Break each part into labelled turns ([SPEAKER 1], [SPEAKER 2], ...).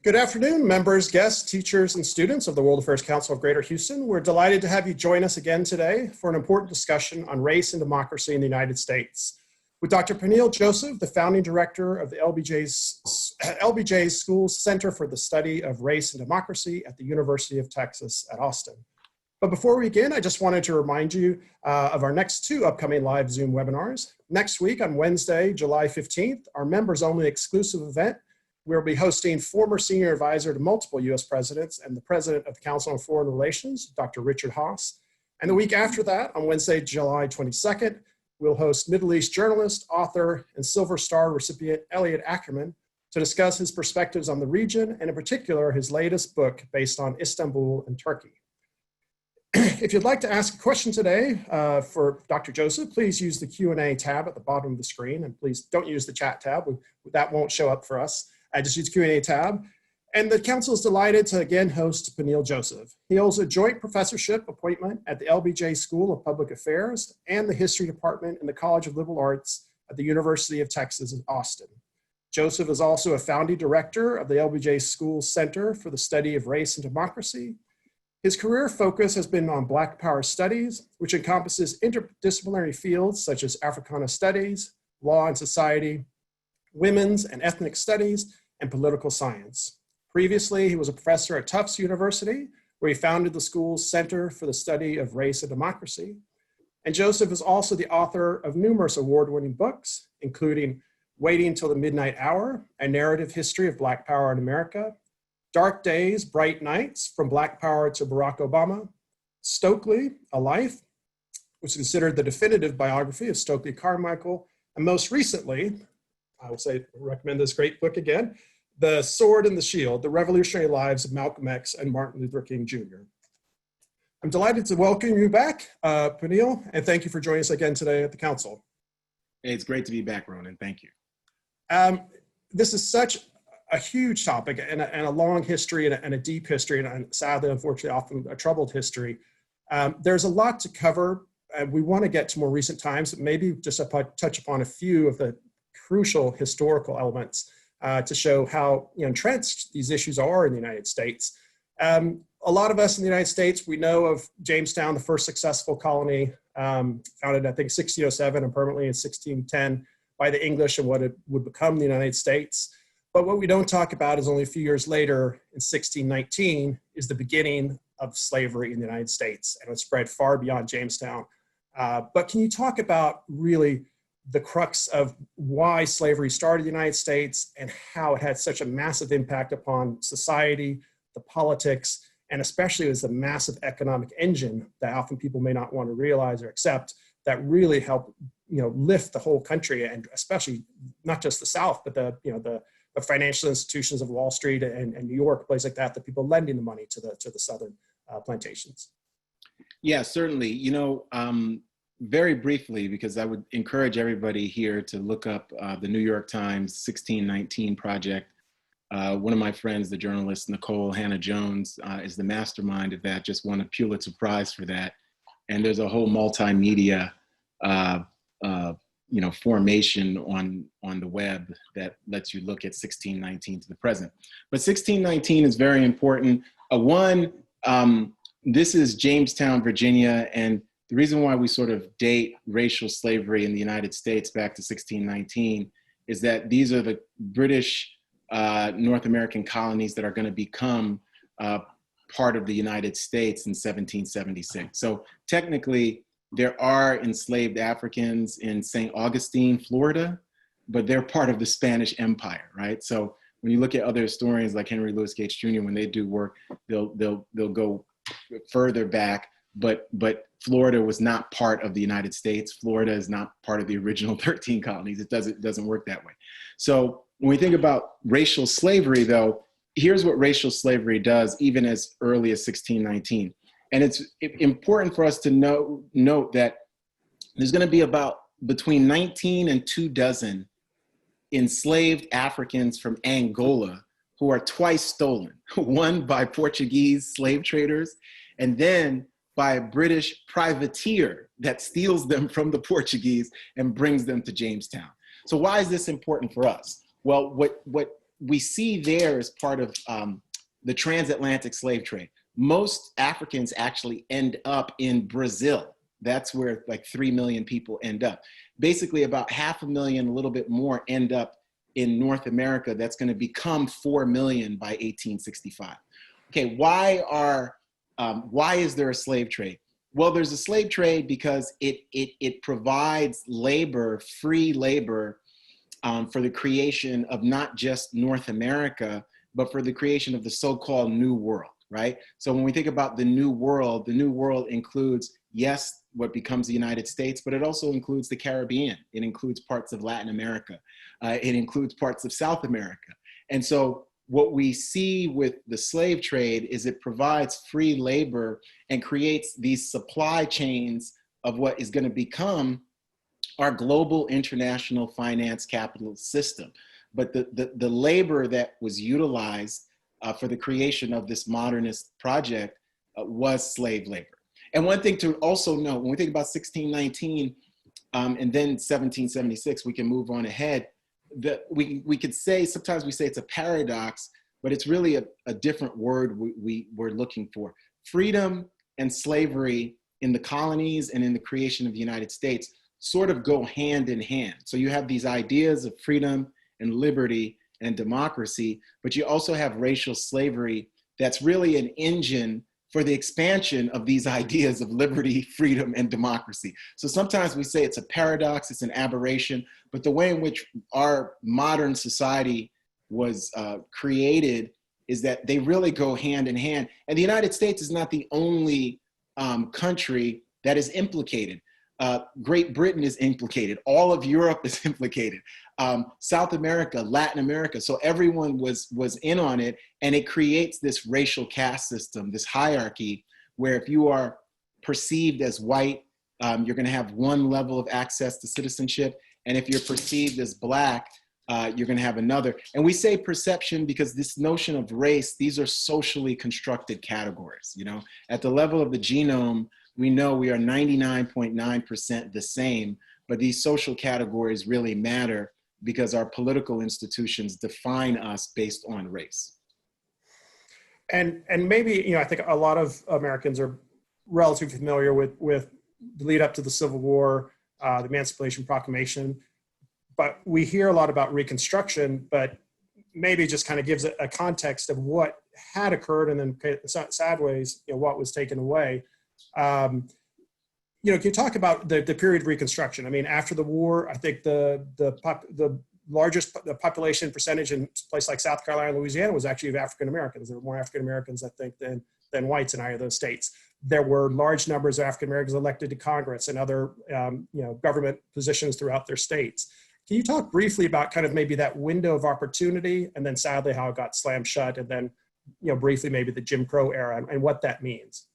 [SPEAKER 1] Good afternoon, members, guests, teachers, and students of the World Affairs Council of Greater Houston. We're delighted to have you join us again today for an important discussion on race and democracy in the United States. With Dr. Peniel Joseph, the founding director of the LBJ's School Center for the Study of Race and Democracy at the University of Texas at Austin. But before we begin, I just wanted to remind you of our next two upcoming live Zoom webinars. Next week on Wednesday, July 15th, our members-only exclusive event. We'll be hosting former senior advisor to multiple U.S. presidents and the president of the Council on Foreign Relations, Dr. Richard Haass. And the week after that, on Wednesday, July 22nd, we'll host Middle East journalist, author, and Silver Star recipient Elliot Ackerman to discuss his perspectives on the region, and in particular, his latest book based on Istanbul and Turkey. If you'd like to ask a question today for Dr. Joseph, please use the Q&A tab at the bottom of the screen, and please don't use the chat tab. That won't show up for us. I just use Q&A tab. And the council is delighted to again host Peniel Joseph. He holds a joint professorship appointment at the LBJ School of Public Affairs and the History Department in the College of Liberal Arts at the University of Texas at Austin. Joseph is also a founding director of the LBJ School Center for the Study of Race and Democracy. His career focus has been on Black Power studies, which encompasses interdisciplinary fields such as Africana studies, law and society, women's and ethnic studies, and political science. Previously, he was a professor at Tufts University, where he founded the school's Center for the Study of Race and Democracy. And Joseph is also the author of numerous award-winning books, including Waiting Till the Midnight Hour, A Narrative History of Black Power in America, Dark Days, Bright Nights, From Black Power to Barack Obama, Stokely, A Life, which is considered the definitive biography of Stokely Carmichael, and most recently, I will recommend this great book again, The Sword and the Shield, The Revolutionary Lives of Malcolm X and Martin Luther King Jr. I'm delighted to welcome you back, Peniel, and thank you for joining us again today at the council.
[SPEAKER 2] Hey, it's great to be back, Ronan. Thank you.
[SPEAKER 1] This is such a huge topic and a long history and a deep history, and sadly, unfortunately, often a troubled history. There's a lot to cover, and we want to get to more recent times, but maybe just touch upon a few of the crucial historical elements to show how entrenched these issues are in the United States. A lot of us in the United States, we know of Jamestown, the first successful colony, founded I think 1607 and permanently in 1610 by the English and what it would become the United States. But what we don't talk about is only a few years later in 1619 is the beginning of slavery in the United States, and it spread far beyond Jamestown. But can you talk about really the crux of why slavery started in the United States and how it had such a massive impact upon society, the politics, and especially as a massive economic engine that often people may not want to realize or accept, that really helped lift the whole country, and especially not just the South, but the financial institutions of Wall Street and New York, places like that, the people lending the money to the Southern plantations.
[SPEAKER 2] Yeah, certainly. Very briefly, because I would encourage everybody here to look up the New York Times 1619 project. One of my friends, the journalist Nicole Hannah-Jones, is the mastermind of that, just won a Pulitzer Prize for that. And there's a whole multimedia formation on the web that lets you look at 1619 to the present. But 1619 is very important. This is Jamestown, Virginia, and the reason why we sort of date racial slavery in the United States back to 1619 is that these are the British North American colonies that are going to become part of the United States in 1776. So technically, there are enslaved Africans in St. Augustine, Florida, but they're part of the Spanish Empire, right? So when you look at other historians like Henry Louis Gates Jr., when they do work, they'll go further back. But Florida was not part of the United States. Florida is not part of the original 13 colonies. It doesn't work that way. So when we think about racial slavery, though, here's what racial slavery does, even as early as 1619. And it's important for us to note that there's going to be about between 19 and 24 enslaved Africans from Angola who are twice stolen, one by Portuguese slave traders, and then by a British privateer that steals them from the Portuguese and brings them to Jamestown. So why is this important for us? Well, what we see there as part of the transatlantic slave trade. Most Africans actually end up in Brazil. That's where like 3 million people end up. Basically about 500,000, a little bit more, end up in North America. That's going to become 4 million by 1865. Okay, why is there a slave trade? Well, there's a slave trade because it provides labor, free labor, for the creation of not just North America, but for the creation of the so-called New World, right? So when we think about the New World includes, yes, what becomes the United States, but it also includes the Caribbean. It includes parts of Latin America. It includes parts of South America. And so what we see with the slave trade is it provides free labor and creates these supply chains of what is going to become our global international finance capitalist system. But the labor that was utilized for the creation of this modernist project was slave labor. And one thing to also note, when we think about 1619 and then 1776, we can move on ahead. We could say, sometimes we say it's a paradox, but it's really a different word we're looking for. Freedom and slavery in the colonies and in the creation of the United States sort of go hand in hand. So you have these ideas of freedom and liberty and democracy, but you also have racial slavery that's really an engine for the expansion of these ideas of liberty, freedom, and democracy. So sometimes we say it's a paradox, it's an aberration, but the way in which our modern society was created is that they really go hand in hand. And the United States is not the only country that is implicated. Great Britain is implicated. All of Europe is implicated. South America, Latin America. So everyone was in on it, and it creates this racial caste system, this hierarchy, where if you are perceived as white, you're going to have one level of access to citizenship, and if you're perceived as Black, you're going to have another. And we say perception because this notion of race, these are socially constructed categories. You know, at the level of the genome, we know we are 99.9% the same, but these social categories really matter because our political institutions define us based on race.
[SPEAKER 1] And maybe, you know, I think a lot of Americans are relatively familiar with the lead up to the Civil War, the Emancipation Proclamation, but we hear a lot about Reconstruction, but maybe just kind of gives a context of what had occurred and then sad ways, you know, what was taken away. You know, can you talk about the period of Reconstruction? I mean, after the war, I think the largest population percentage in a place like South Carolina and Louisiana was actually of African Americans. There were more African Americans, I think, than whites in either of those states. There were large numbers of African Americans elected to Congress and other you know, government positions throughout their states. Can you talk briefly about kind of maybe that window of opportunity, and then sadly how it got slammed shut, and then, you know, briefly maybe the Jim Crow era and what that means?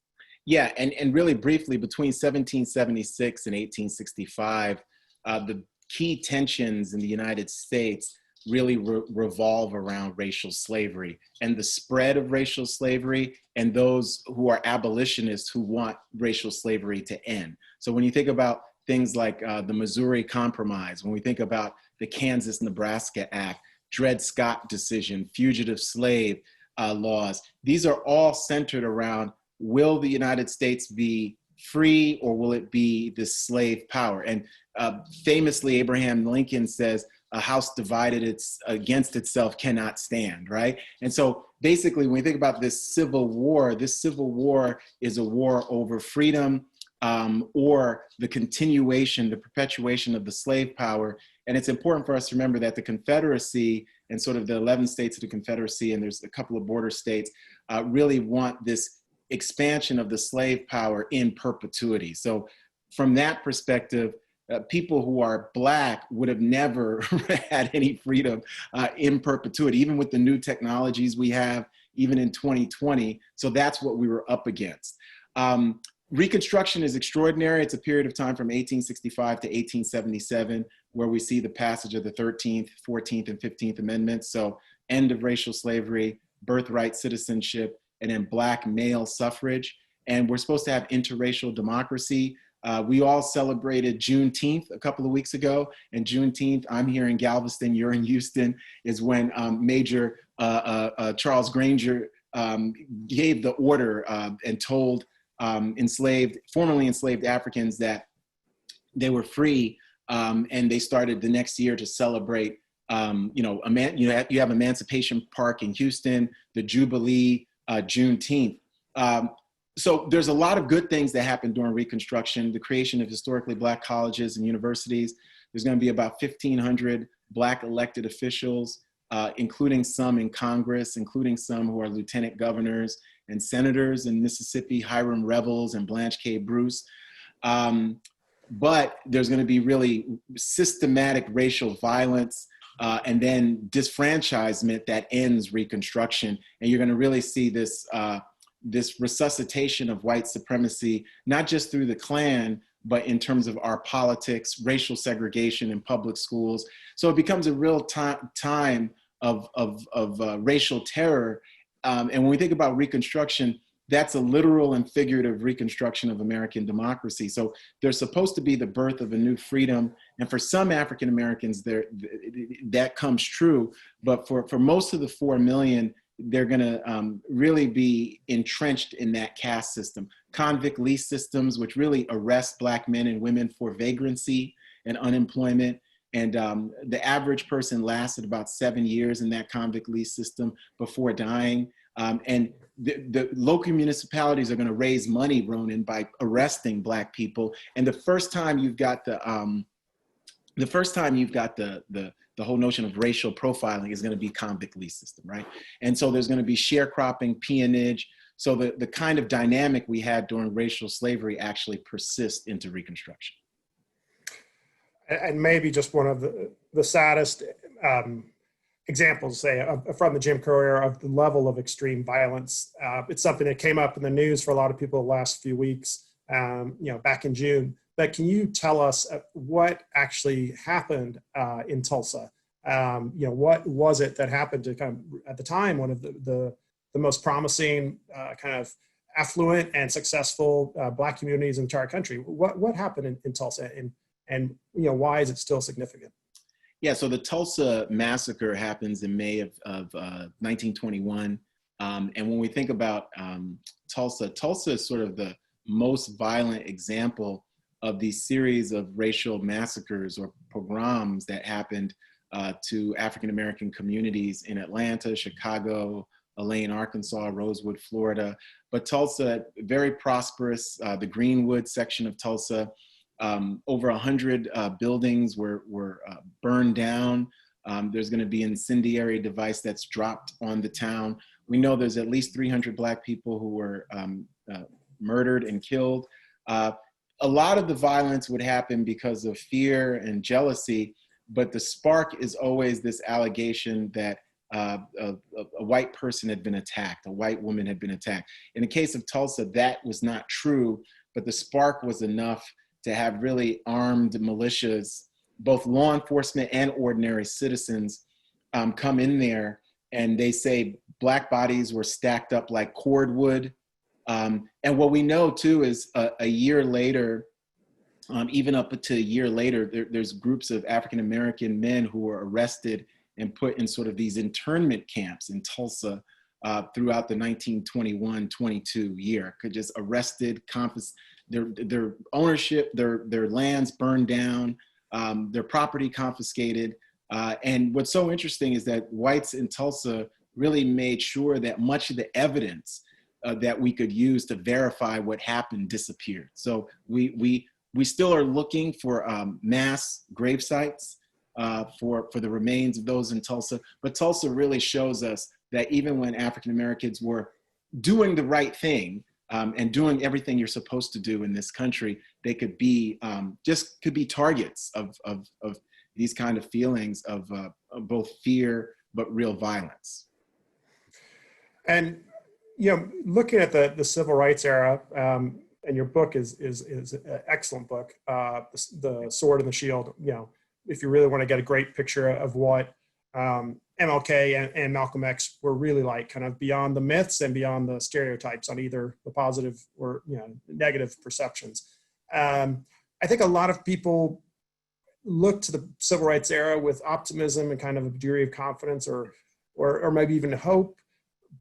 [SPEAKER 2] Yeah, and really briefly, between 1776 and 1865, the key tensions in the United States really revolve around racial slavery and the spread of racial slavery and those who are abolitionists who want racial slavery to end. So when you think about things like the Missouri Compromise, when we think about the Kansas-Nebraska Act, Dred Scott decision, fugitive slave laws, these are all centered around, will the United States be free or will it be this slave power? And famously, Abraham Lincoln says, a house divided against itself cannot stand, right? And so basically, when we think about this Civil War is a war over freedom or the continuation, the perpetuation of the slave power. And it's important for us to remember that the Confederacy and sort of the 11 states of the Confederacy, and there's a couple of border states, really want this expansion of the slave power in perpetuity. So from that perspective, people who are Black would have never had any freedom in perpetuity, even with the new technologies we have, even in 2020. So that's what we were up against. Reconstruction is extraordinary. It's a period of time from 1865 to 1877, where we see the passage of the 13th, 14th, and 15th Amendments. So end of racial slavery, birthright citizenship, and then Black male suffrage. And we're supposed to have interracial democracy. We all celebrated Juneteenth a couple of weeks ago, and Juneteenth, I'm here in Galveston, you're in Houston, is when Major Charles Granger gave the order and told formerly enslaved Africans that they were free, and they started the next year to celebrate. You have Emancipation Park in Houston, the Jubilee, Juneteenth. So there's a lot of good things that happened during Reconstruction, the creation of historically Black colleges and universities. There's going to be about 1,500 Black elected officials, including some in Congress, including some who are lieutenant governors and senators in Mississippi, Hiram Revels and Blanche K. Bruce. But there's going to be really systematic racial violence and then disfranchisement that ends Reconstruction. And you're going to really see this resuscitation of white supremacy, not just through the Klan, but in terms of our politics, racial segregation in public schools. So it becomes a real time of racial terror. And when we think about Reconstruction, that's a literal and figurative reconstruction of American democracy. So there's supposed to be the birth of a new freedom. And for some African Americans, that comes true. But for most of the 4 million, they're going to really be entrenched in that caste system. Convict lease systems, which really arrest Black men and women for vagrancy and unemployment. And the average person lasted about 7 years in that convict lease system before dying. And the local municipalities are going to raise money, Ronan, by arresting Black people. And the first time you've got the whole notion of racial profiling is going to be convict lease system, right? And so there's going to be sharecropping, peonage. So the kind of dynamic we had during racial slavery actually persists into Reconstruction.
[SPEAKER 1] And maybe just one of the saddest examples, say, from the Jim Crow era of the level of extreme violence. It's something that came up in the news for a lot of people the last few weeks, back in June. But can you tell us what actually happened in Tulsa? What was it that happened to kind of, at the time, one of the most promising, kind of affluent and successful Black communities in the entire country? What happened in Tulsa, and why is it still significant?
[SPEAKER 2] Yeah, so the Tulsa Massacre happens in May of 1921. And when we think about Tulsa is sort of the most violent example of these series of racial massacres or pogroms that happened to African-American communities in Atlanta, Chicago, Elaine, Arkansas, Rosewood, Florida. But Tulsa, very prosperous, the Greenwood section of Tulsa, over 100 buildings were burned down. There's going to be an incendiary device that's dropped on the town. We know there's at least 300 Black people who were murdered and killed. A lot of the violence would happen because of fear and jealousy, but the spark is always this allegation that a white person had been attacked, a white woman had been attacked. In the case of Tulsa, that was not true, but the spark was enough to have really armed militias, both law enforcement and ordinary citizens, come in there, and they say Black bodies were stacked up like cordwood. And what we know too is a year later, even up to a year later, there's groups of African-American men who were arrested and put in sort of these internment camps in Tulsa throughout the 1921-22 year. Just arrested, their ownership, their lands burned down, their property confiscated. And what's so interesting is that whites in Tulsa really made sure that much of the evidence that we could use to verify what happened disappeared. So we still are looking for mass grave sites for the remains of those in Tulsa. But Tulsa really shows us that even when African Americans were doing the right thing and doing everything you're supposed to do in this country, they could be could be targets of these kind of feelings of both fear but real violence.
[SPEAKER 1] And looking at the civil rights era, and your book is an excellent book, The Sword and the Shield. If you really want to get a great picture of what MLK and Malcolm X were really like, kind of beyond the myths and beyond the stereotypes on either the positive or negative perceptions. I think a lot of people look to the civil rights era with optimism and kind of a degree of confidence or maybe even hope.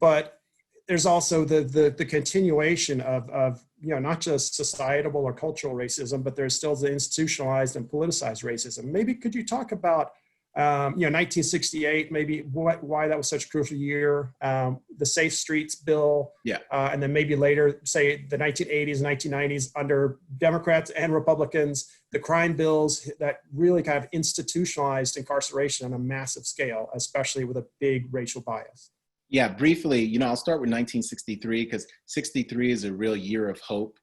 [SPEAKER 1] But there's also the continuation of not just societal or cultural racism, but there's still the institutionalized and politicized racism. Maybe could you talk about 1968, maybe why that was such a crucial year, the Safe Streets Bill, and then maybe later, say the 1980s and 1990s under Democrats and Republicans, the crime bills that really kind of institutionalized incarceration on a massive scale, especially with a big racial bias.
[SPEAKER 2] Yeah, briefly, I'll start with 1963 because 63 is a real year of hope.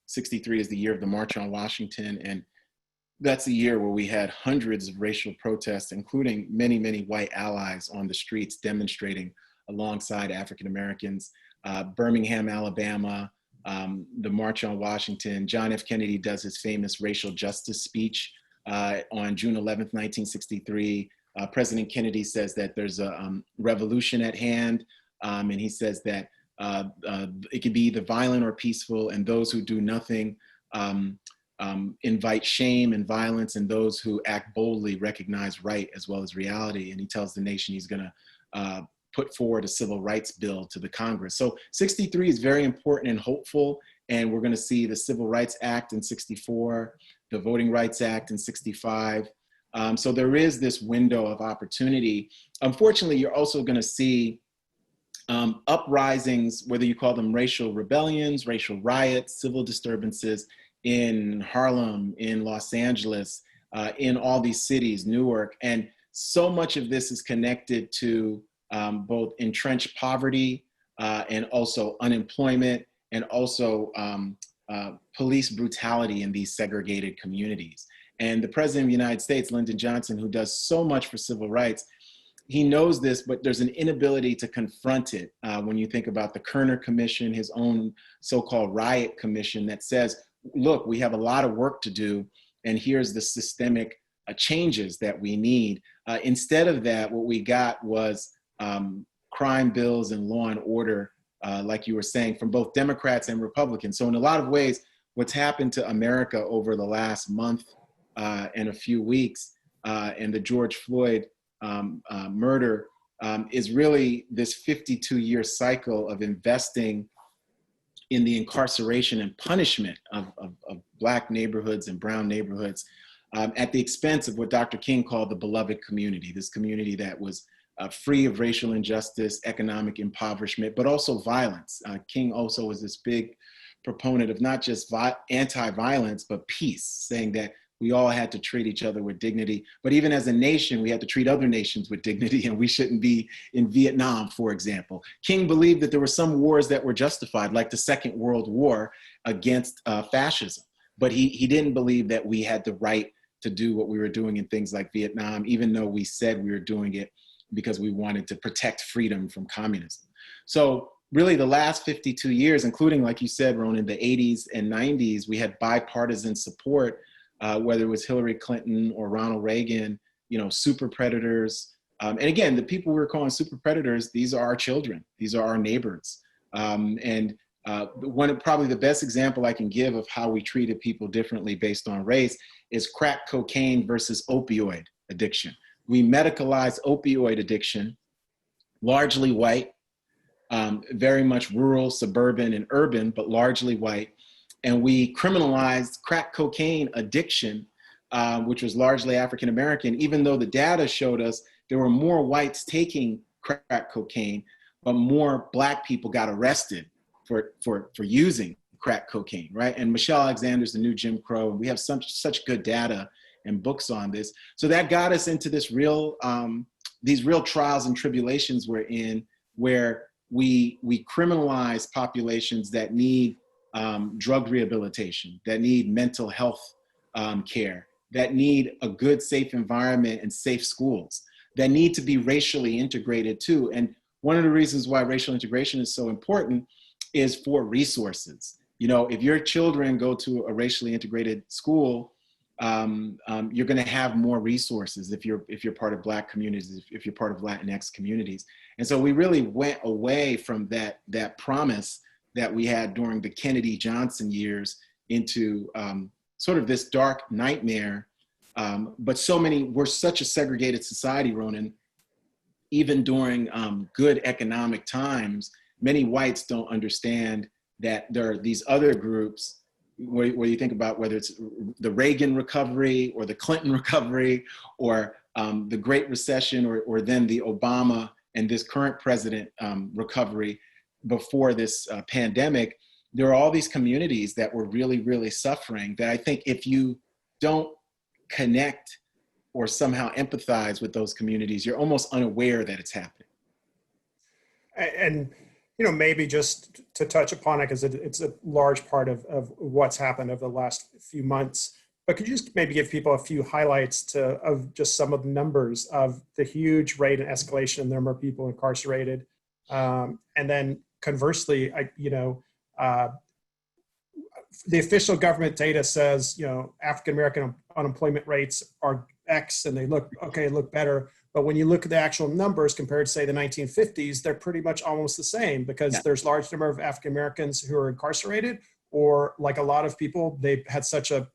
[SPEAKER 2] 63 is the year of the March on Washington, and that's a year where we had hundreds of racial protests, including many, many white allies on the streets demonstrating alongside African Americans. Birmingham, Alabama, the March on Washington. John F. Kennedy does his famous racial justice speech on June 11th, 1963. President Kennedy says that there's a revolution at hand, and he says that it could be either violent or peaceful, and those who do nothing invite shame and violence, and those who act boldly recognize right as well as reality. And he tells the nation he's going to put forward a civil rights bill to the Congress. So 63 is very important and hopeful, and we're going to see the Civil Rights Act in 64, the Voting Rights Act in 65. So there is this window of opportunity. Unfortunately, you're also going to see uprisings, whether you call them racial rebellions, racial riots, civil disturbances in Harlem, in Los Angeles, in all these cities, Newark. And so much of this is connected to both entrenched poverty and also unemployment and also police brutality in these segregated communities. And the President of the United States, Lyndon Johnson, who does so much for civil rights, he knows this, but there's an inability to confront it. When you think about the Kerner Commission, his own so-called riot commission that says, look, we have a lot of work to do, and here's the systemic changes that we need. Instead of that, what we got was crime bills and law and order, like you were saying, from both Democrats and Republicans. So in a lot of ways, what's happened to America over the last month and a few weeks, and the George Floyd murder is really this 52-year cycle of investing in the incarceration and punishment of Black neighborhoods and brown neighborhoods at the expense of what Dr. King called the beloved community, this community that was free of racial injustice, economic impoverishment, but also violence. King also was this big proponent of not just anti-violence, but peace, saying that we all had to treat each other with dignity. But even as a nation, we had to treat other nations with dignity, and we shouldn't be in Vietnam, for example. King believed that there were some wars that were justified, like the Second World War against fascism. But he didn't believe that we had the right to do what we were doing in things like Vietnam, even though we said we were doing it because we wanted to protect freedom from communism. So really the last 52 years, including, like you said, Ronan, the 80s and 90s, we had bipartisan support, whether it was Hillary Clinton or Ronald Reagan, super predators. And again, the people we're calling super predators, these are our children. These are our neighbors. And probably the best example I can give of how we treated people differently based on race is crack cocaine versus opioid addiction. We medicalized opioid addiction, largely white, very much rural, suburban, and urban, but largely white. And we criminalized crack cocaine addiction, which was largely African-American, even though the data showed us there were more whites taking crack cocaine, but more Black people got arrested for using crack cocaine, right? And Michelle Alexander's The New Jim Crow, and we have such good data and books on this. So that got us into this these real trials and tribulations we're in, where we criminalize populations that need drug rehabilitation, that need mental health care, that need a good, safe environment and safe schools, that need to be racially integrated too. And one of the reasons why racial integration is so important is for resources. If your children go to a racially integrated school, you're going to have more resources if you're part of Black communities, if you're part of Latinx communities. And so we really went away from that promise that we had during the Kennedy Johnson years into sort of this dark nightmare. But we're such a segregated society, Ronan, even during good economic times, many whites don't understand that there are these other groups where you think about whether it's the Reagan recovery or the Clinton recovery or the Great Recession or then the Obama and this current president recovery before this pandemic. There are all these communities that were really, really suffering that I think if you don't connect or somehow empathize with those communities, you're almost unaware that it's happening.
[SPEAKER 1] And maybe just to touch upon it, because it's a large part of what's happened over the last few months, but could you just maybe give people a few highlights of just some of the numbers of the huge rate and escalation in the number of people incarcerated? And then conversely, the official government data says, African-American unemployment rates are X and they look better. But when you look at the actual numbers compared to, say, the 1950s, they're pretty much almost the same because there's a large number of African-Americans who are incarcerated, or like a lot of people, they've had such a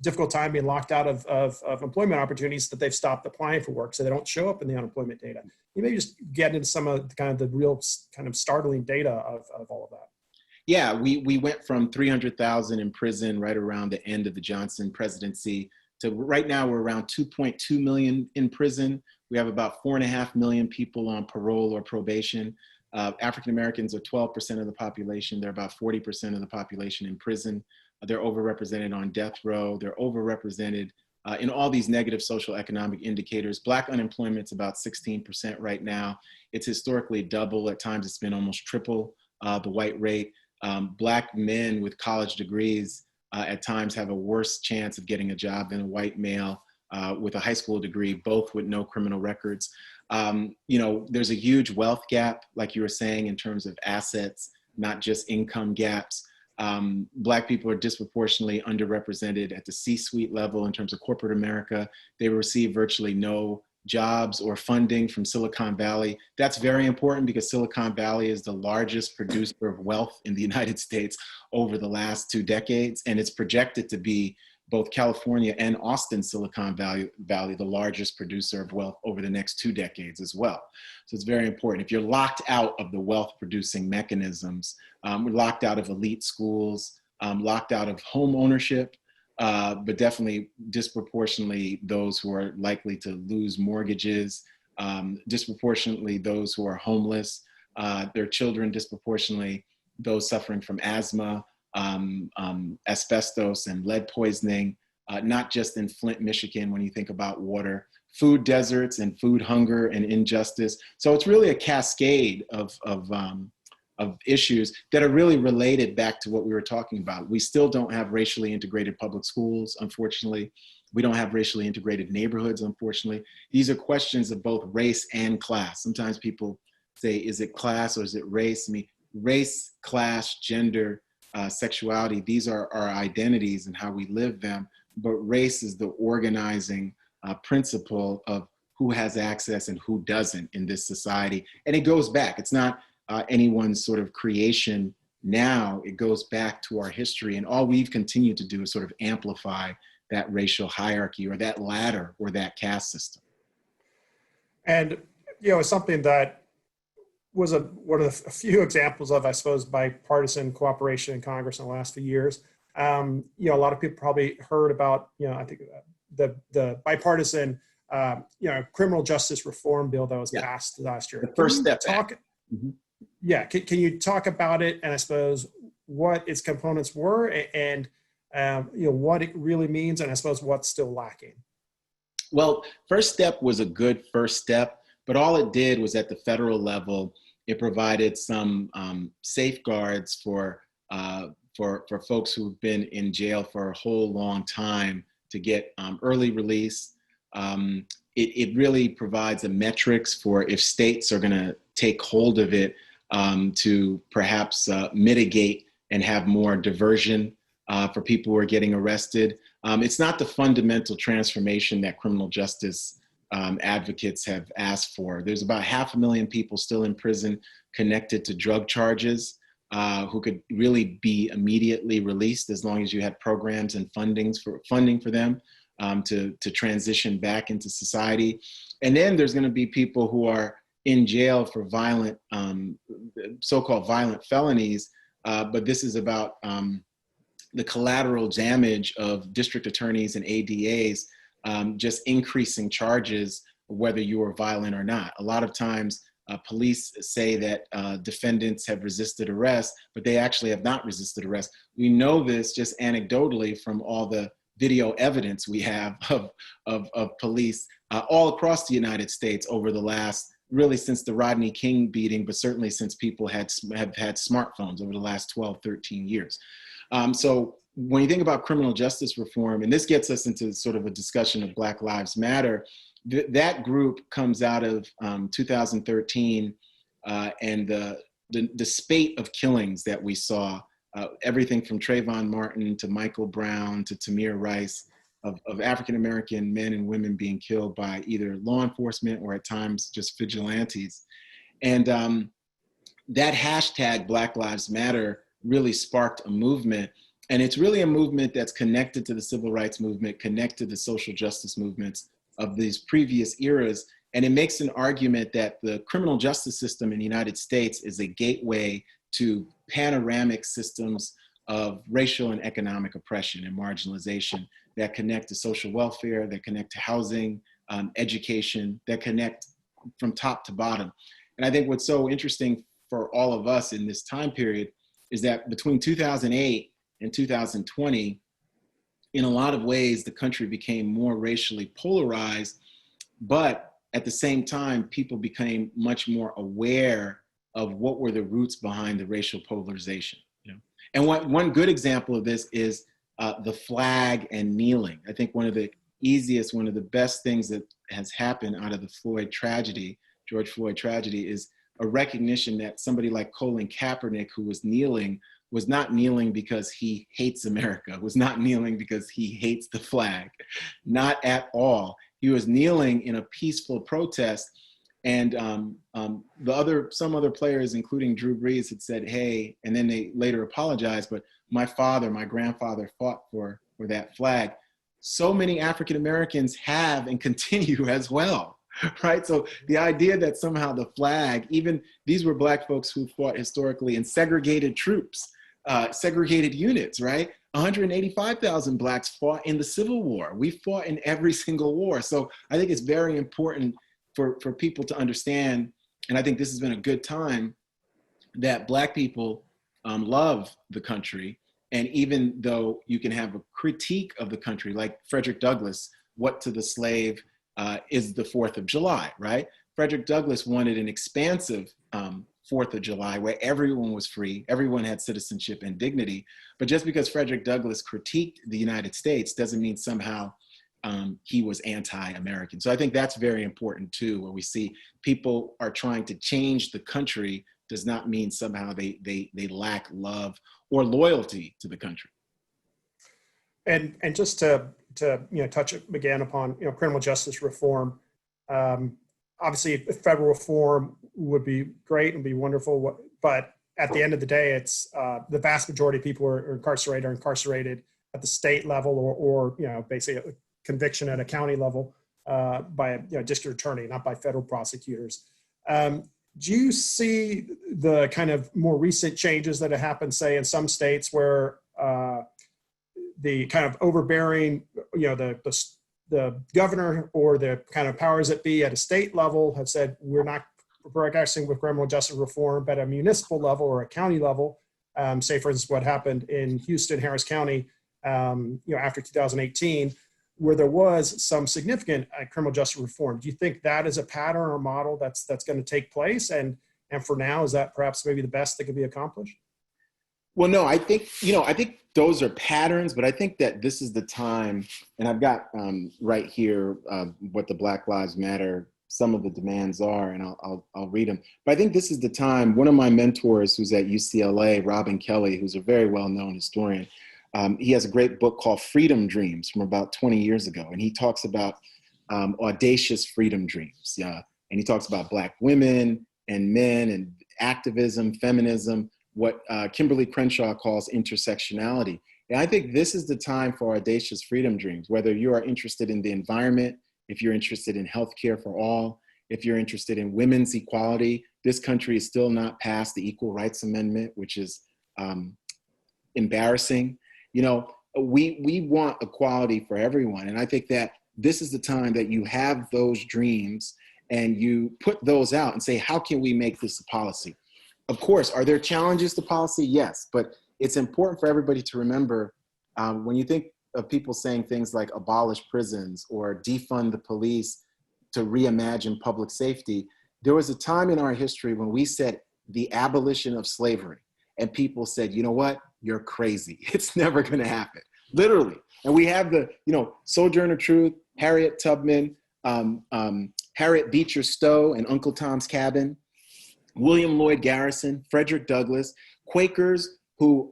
[SPEAKER 1] difficult time being locked out of employment opportunities that they've stopped applying for work, so they don't show up in the unemployment data. You maybe just get into some of the real kind of startling data of all of that.
[SPEAKER 2] Yeah, we went from 300,000 in prison right around the end of the Johnson presidency to right now we're around 2.2 million in prison. We have about 4.5 million people on parole or probation. African Americans are 12% of the population. They're about 40% of the population in prison. They're overrepresented on death row. They're overrepresented in all these negative social economic indicators. Black unemployment's about 16% right now. It's historically double. At times it's been almost triple the white rate. Black men with college degrees at times have a worse chance of getting a job than a white male with a high school degree, both with no criminal records. There's a huge wealth gap, like you were saying, in terms of assets, not just income gaps. Black people are disproportionately underrepresented at the C-suite level in terms of corporate America. They receive virtually no jobs or funding from Silicon Valley. That's very important because Silicon Valley is the largest producer of wealth in the United States over the last 2 decades. And it's projected to be both California and Austin, Silicon Valley, the largest producer of wealth over the next 2 decades as well. So it's very important. If you're locked out of the wealth producing mechanisms, we're locked out of elite schools, locked out of home ownership, but definitely disproportionately those who are likely to lose mortgages, disproportionately those who are homeless, their children disproportionately, those suffering from asthma, asbestos and lead poisoning, not just in Flint, Michigan, when you think about water, food deserts and food hunger and injustice. So it's really a cascade of issues that are really related back to what we were talking about. We still don't have racially integrated public schools, unfortunately. We don't have racially integrated neighborhoods, unfortunately. These are questions of both race and class. Sometimes people say, is it class or is it race? I mean, race, class, gender, sexuality, these are our identities and how we live them, but race is the organizing principle of who has access and who doesn't in this society. And it goes back, it's not anyone's sort of creation now, it goes back to our history, and all we've continued to do is sort of amplify that racial hierarchy or that ladder or that caste system.
[SPEAKER 1] And, it's something that was one of the few examples of, I suppose, bipartisan cooperation in Congress in the last few years. A lot of people probably heard about, I think the bipartisan, criminal justice reform bill that was passed last year.
[SPEAKER 2] The first step.
[SPEAKER 1] Yeah, can you talk about it, and I suppose what its components were, and what it really means, and I suppose what's still lacking?
[SPEAKER 2] Well, First Step was a good first step, but all it did was at the federal level, it provided some safeguards for folks who've been in jail for a whole long time to get early release. It really provides a metrics for if states are going to take hold of it to perhaps mitigate and have more diversion for people who are getting arrested. It's not the fundamental transformation that criminal justice advocates have asked for. There's about 500,000 people still in prison connected to drug charges. who could really be immediately released as long as you had programs and funding for them to transition back into society. And then there's going to be people who are in jail for violent, so-called violent felonies, but this is about the collateral damage of district attorneys and ADAs just increasing charges, whether you are violent or not. A lot of times, police say that defendants have resisted arrest, but they actually have not resisted arrest. We know this just anecdotally from all the video evidence we have of police all across the United States over the last, really since the Rodney King beating, but certainly since people have had smartphones over the last 12, 13 years. So when you think about criminal justice reform, and this gets us into sort of a discussion of Black Lives Matter, that group comes out of 2013 and the spate of killings that we saw, everything from Trayvon Martin to Michael Brown to Tamir Rice, of African-American men and women being killed by either law enforcement or at times just vigilantes. And that hashtag Black Lives Matter really sparked a movement. And it's really a movement that's connected to the civil rights movement, connected to social justice movements of these previous eras. And it makes an argument that the criminal justice system in the United States is a gateway to panoramic systems of racial and economic oppression and marginalization that connect to social welfare, that connect to housing, education, that connect from top to bottom. And I think what's so interesting for all of us in this time period is that between 2008 and 2020, in a lot of ways, the country became more racially polarized, but at the same time, people became much more aware of what were the roots behind the racial polarization. You know? And one good example of this is the flag and kneeling. I think one of the best things that has happened out of the George Floyd tragedy, is a recognition that somebody like Colin Kaepernick, who was not kneeling because he hates America, was not kneeling because he hates the flag, not at all. He was kneeling in a peaceful protest. And some other players, including Drew Brees, had said, hey, and then they later apologized, but my grandfather fought for that flag. So many African Americans have and continue as well, right? So the idea that somehow the flag, even these were Black folks who fought historically in segregated troops, segregated units, right? 185,000 Blacks fought in the Civil War. We fought in every single war. So I think it's very important for people to understand, and I think this has been a good time, that Black people love the country. And even though you can have a critique of the country, like Frederick Douglass, what to the slave is the 4th of July, right? Frederick Douglass wanted an expansive 4th of July where everyone was free, everyone had citizenship and dignity. But just because Frederick Douglass critiqued the United States doesn't mean somehow he was anti-American. So I think that's very important too, where we see people are trying to change the country does not mean somehow they lack love or loyalty to the country.
[SPEAKER 1] And just to touch again upon criminal justice reform, obviously federal reform would be great and be wonderful, but at the end of the day, it's the vast majority of people are incarcerated at the state level or basically a conviction at a county level by a district attorney, not by federal prosecutors. Do you see the kind of more recent changes that have happened, say, in some states where the kind of overbearing, the governor or the kind of powers that be at a state level have said, we're not progressing with criminal justice reform, but at a municipal level or a county level, say, for instance, what happened in Houston, Harris County, after 2018, where there was some significant criminal justice reform. Do you think that is a pattern or model that's going to take place? And for now, is that perhaps maybe the best that could be accomplished?
[SPEAKER 2] Well, no, I think those are patterns, but I think that this is the time, and I've got right here what the Black Lives Matter, some of the demands are, and I'll read them. But I think this is the time. One of my mentors who's at UCLA, Robin Kelley, who's a very well-known historian, he has a great book called Freedom Dreams from about 20 years ago. And he talks about audacious freedom dreams. Yeah. And he talks about Black women and men and activism, feminism, what Kimberly Crenshaw calls intersectionality. And I think this is the time for audacious freedom dreams, whether you are interested in the environment, if you're interested in healthcare for all, if you're interested in women's equality. This country is still not passed the Equal Rights Amendment, which is embarrassing. You know, we want equality for everyone. And I think that this is the time that you have those dreams and you put those out and say, how can we make this a policy? Of course, are there challenges to policy? Yes, but it's important for everybody to remember when you think of people saying things like abolish prisons or defund the police to reimagine public safety, there was a time in our history when we said the abolition of slavery, and people said, you know what, you're crazy. It's never gonna happen, literally. And we have the, you know, Sojourner Truth, Harriet Tubman, Harriet Beecher Stowe and Uncle Tom's Cabin, William Lloyd Garrison, Frederick Douglass, Quakers who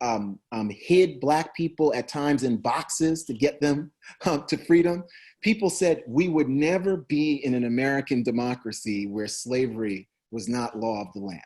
[SPEAKER 2] hid Black people at times in boxes to get them to freedom. People said we would never be in an American democracy where slavery was not law of the land.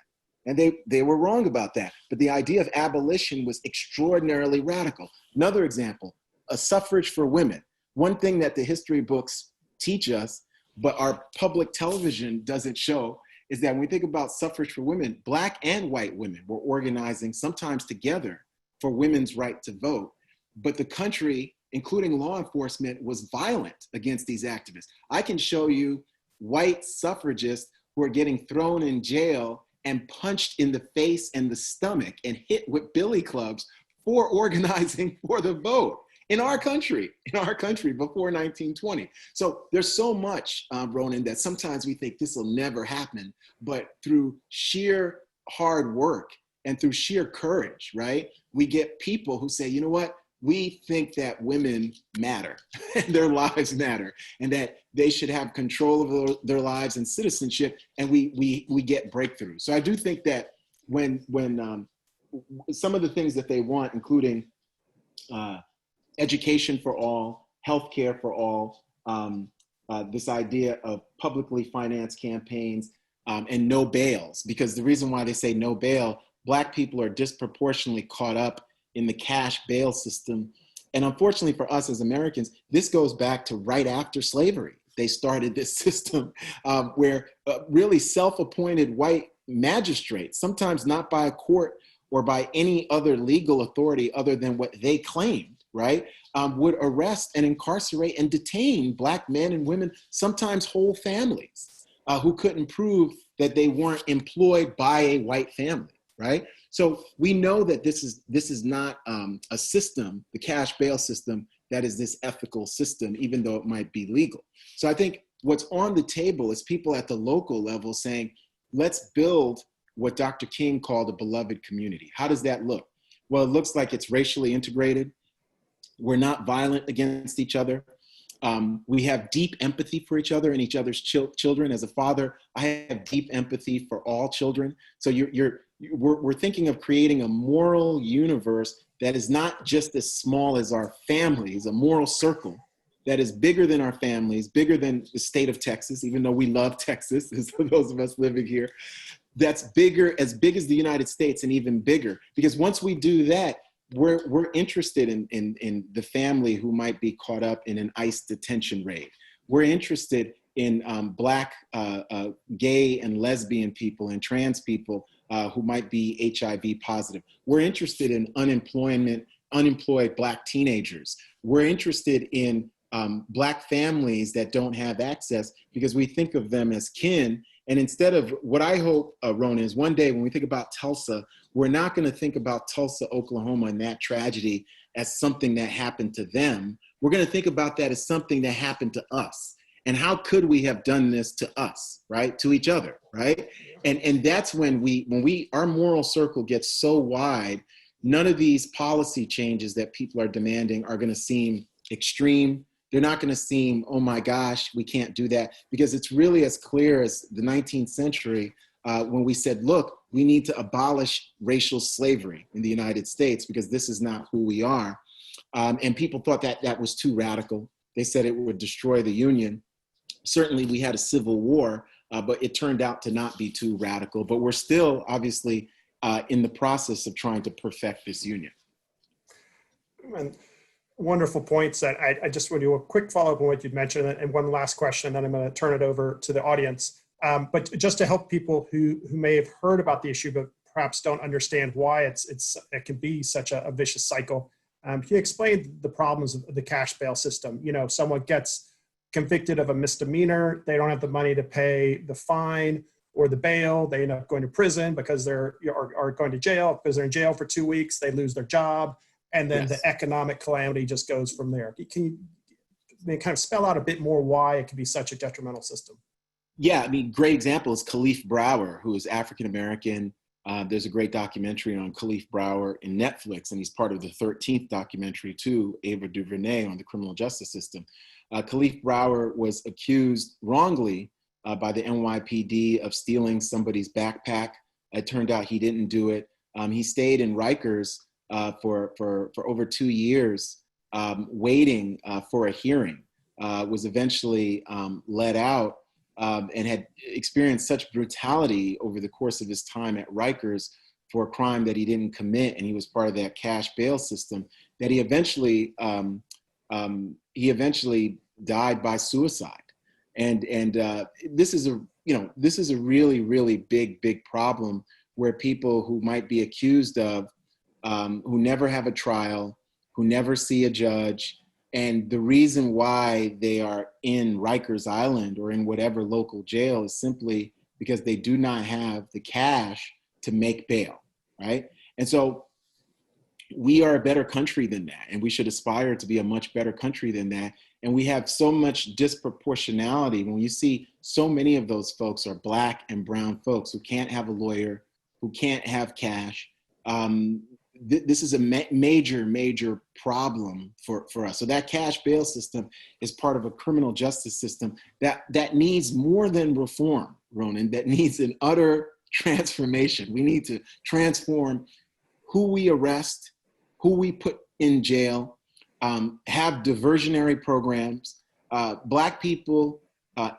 [SPEAKER 2] And they were wrong about that. But the idea of abolition was extraordinarily radical. Another example, a suffrage for women. One thing that the history books teach us, but our public television doesn't show, is that when we think about suffrage for women, Black and white women were organizing sometimes together for women's right to vote. But the country, including law enforcement, was violent against these activists. I can show you white suffragists who are getting thrown in jail and punched in the face and the stomach and hit with billy clubs for organizing for the vote. In our country before 1920. So there's so much, Ronan, that sometimes we think this will never happen, but through sheer hard work and through sheer courage, right? We get people who say, you know what? We think that women matter and their lives matter and that they should have control of their lives and citizenship, and we get breakthroughs. So I do think that when some of the things that they want, including education for all, healthcare for all, this idea of publicly financed campaigns, and no bails, because the reason why they say no bail, Black people are disproportionately caught up in the cash bail system. And unfortunately for us as Americans, this goes back to right after slavery. They started this system where really self-appointed white magistrates, sometimes not by a court or by any other legal authority other than what they claimed, right, would arrest and incarcerate and detain Black men and women, sometimes whole families, who couldn't prove that they weren't employed by a white family, right? So we know that this is not a system, the cash bail system, that is this ethical system, even though it might be legal. So I think what's on the table is people at the local level saying, let's build what Dr. King called a beloved community. How does that look? Well, it looks like it's racially integrated. We're not violent against each other. We have deep empathy for each other and each other's children. As a father, I have deep empathy for all children. So we're thinking of creating a moral universe that is not just as small as our families, a moral circle that is bigger than our families, bigger than the state of Texas, even though we love Texas, as those of us living here, that's bigger, as big as the United States and even bigger. Because once we do that, we're interested in the family who might be caught up in an ICE detention raid. We're interested in Black, gay and lesbian people and trans people who might be HIV positive. We're interested in unemployed Black teenagers. We're interested in Black families that don't have access because we think of them as kin. And instead of what I hope, Ronan, is one day when we think about Tulsa, we're not going to think about Tulsa, Oklahoma, and that tragedy as something that happened to them. We're going to think about that as something that happened to us. And how could we have done this to us, right? To each other, right? And that's when our moral circle gets so wide, none of these policy changes that people are demanding are going to seem extreme. They're not going to seem, oh my gosh, we can't do that, because it's really as clear as the 19th century when we said, look, we need to abolish racial slavery in the United States because this is not who we are. And people thought that that was too radical. They said it would destroy the Union. Certainly we had a civil war, but it turned out to not be too radical. But we're still obviously in the process of trying to perfect this union.
[SPEAKER 1] And wonderful points. That I just want to do a quick follow-up on what you'd mentioned, and one last question, and then I'm going to turn it over to the audience. But just to help people who may have heard about the issue, but perhaps don't understand why it can be such a vicious cycle. Can you explain the problems of the cash bail system? You know, someone gets convicted of a misdemeanor, they don't have the money to pay the fine or the bail, they end up going to prison because they're are going to jail, because they're in jail for 2 weeks, they lose their job, and then the economic calamity just goes from there. Can you kind of spell out a bit more why it can be such a detrimental system?
[SPEAKER 2] Yeah, I mean, great example is Khalif Brower, who is African-American. There's a great documentary on Khalif Brower in Netflix, and he's part of the 13th documentary too, Ava DuVernay, on the criminal justice system. Khalif Brower was accused wrongly by the NYPD of stealing somebody's backpack. It turned out he didn't do it. He stayed in Rikers for over 2 years, waiting for a hearing, was eventually let out, and had experienced such brutality over the course of his time at Rikers for a crime that he didn't commit, and he was part of that cash bail system, that he eventually died by suicide. And this is a really, really big problem, where people who might be accused of, who never have a trial, who never see a judge, and the reason why they are in Rikers Island or in whatever local jail is simply because they do not have the cash to make bail, right? And so we are a better country than that, and we should aspire to be a much better country than that. And we have so much disproportionality when you see so many of those folks are Black and brown folks who can't have a lawyer, who can't have cash. This is a major problem for us. So that cash bail system is part of a criminal justice system that needs more than reform, Ronan, that needs an utter transformation. We need to transform who we arrest, who we put in jail, have diversionary programs. Black people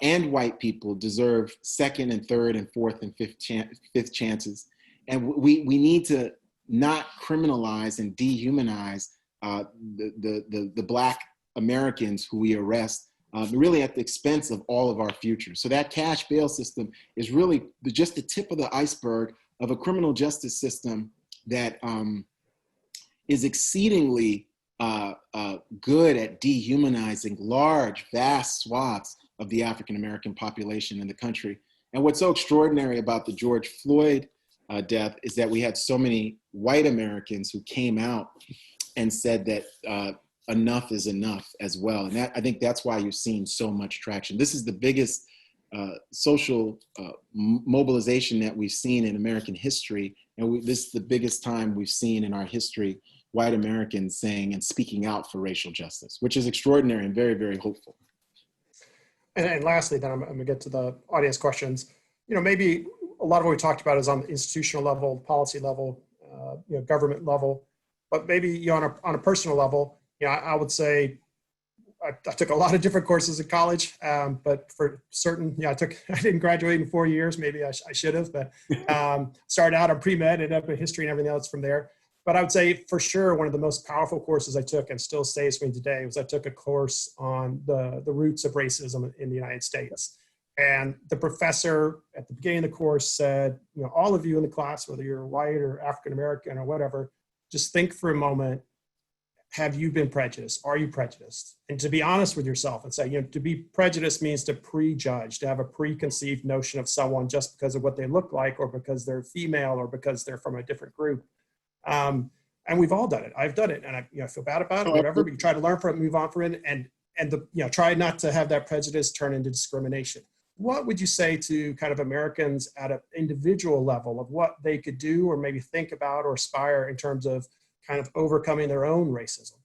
[SPEAKER 2] and white people deserve second and third and fourth and fifth chances. And we need to not criminalize and dehumanize the Black Americans who we arrest, really at the expense of all of our future. So that cash bail system is really just the tip of the iceberg of a criminal justice system that is exceedingly good at dehumanizing large, vast swaths of the African-American population in the country. And what's so extraordinary about the George Floyd death is that we had so many white Americans who came out and said that enough is enough as well. And I think that's why you've seen so much traction. This is the biggest social mobilization that we've seen in American history. And this is the biggest time we've seen in our history white Americans saying and speaking out for racial justice, which is extraordinary and very, very hopeful.
[SPEAKER 1] And lastly, then I'm going to get to the audience questions. You know, maybe a lot of what we talked about is on the institutional level, policy level, government level, but maybe on a personal level, I would say I took a lot of different courses in college, but for certain, I didn't graduate in 4 years. Maybe I should have, but started out on pre-med, ended up in history and everything else from there. But I would say for sure, one of the most powerful courses I took and still stays with me today was I took a course on the roots of racism in the United States. And the professor at the beginning of the course said, all of you in the class, whether you're white or African-American or whatever, just think for a moment, have you been prejudiced? Are you prejudiced? And to be honest with yourself and say, to be prejudiced means to prejudge, to have a preconceived notion of someone just because of what they look like or because they're female or because they're from a different group. And we've all done it. I've done it, and I feel bad about it, whatever, but you try to learn from it, move on from it, and try not to have that prejudice turn into discrimination. What would you say to kind of Americans at an individual level of what they could do or maybe think about or aspire in terms of kind of overcoming their own racism?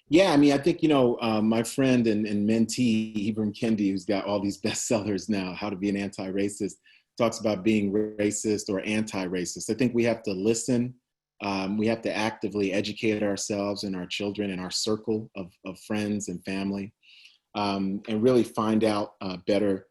[SPEAKER 2] Yeah, I mean, I think, my friend and mentee, Ibram Kendi, who's got all these bestsellers now, How to Be an Anti-Racist, talks about being racist or anti-racist. I think we have to listen. We have to actively educate ourselves and our children and our circle of friends and family, and really find out better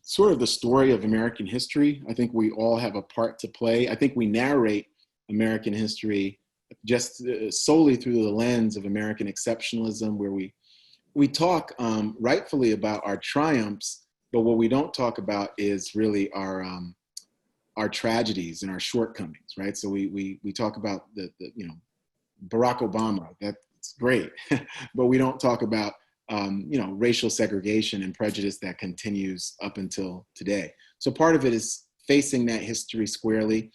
[SPEAKER 2] sort of the story of American history. I think we all have a part to play. I think we narrate American history just solely through the lens of American exceptionalism, where we talk rightfully about our triumphs, but what we don't talk about is really our tragedies and our shortcomings, right? So we talk about the Barack Obama, that's great, but we don't talk about racial segregation and prejudice that continues up until today. So part of it is facing that history squarely.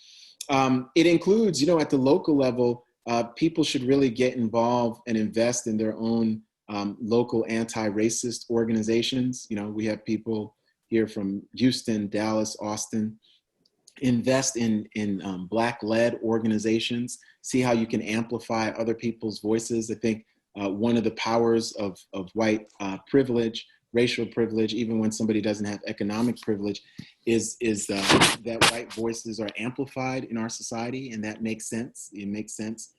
[SPEAKER 2] It includes, at the local level, people should really get involved and invest in their own local anti-racist organizations. We have people here from Houston, Dallas, Austin. Invest in Black-led organizations. See how you can amplify other people's voices. I think one of the powers of white privilege, racial privilege, even when somebody doesn't have economic privilege, is that white voices are amplified in our society, and that makes sense. It makes sense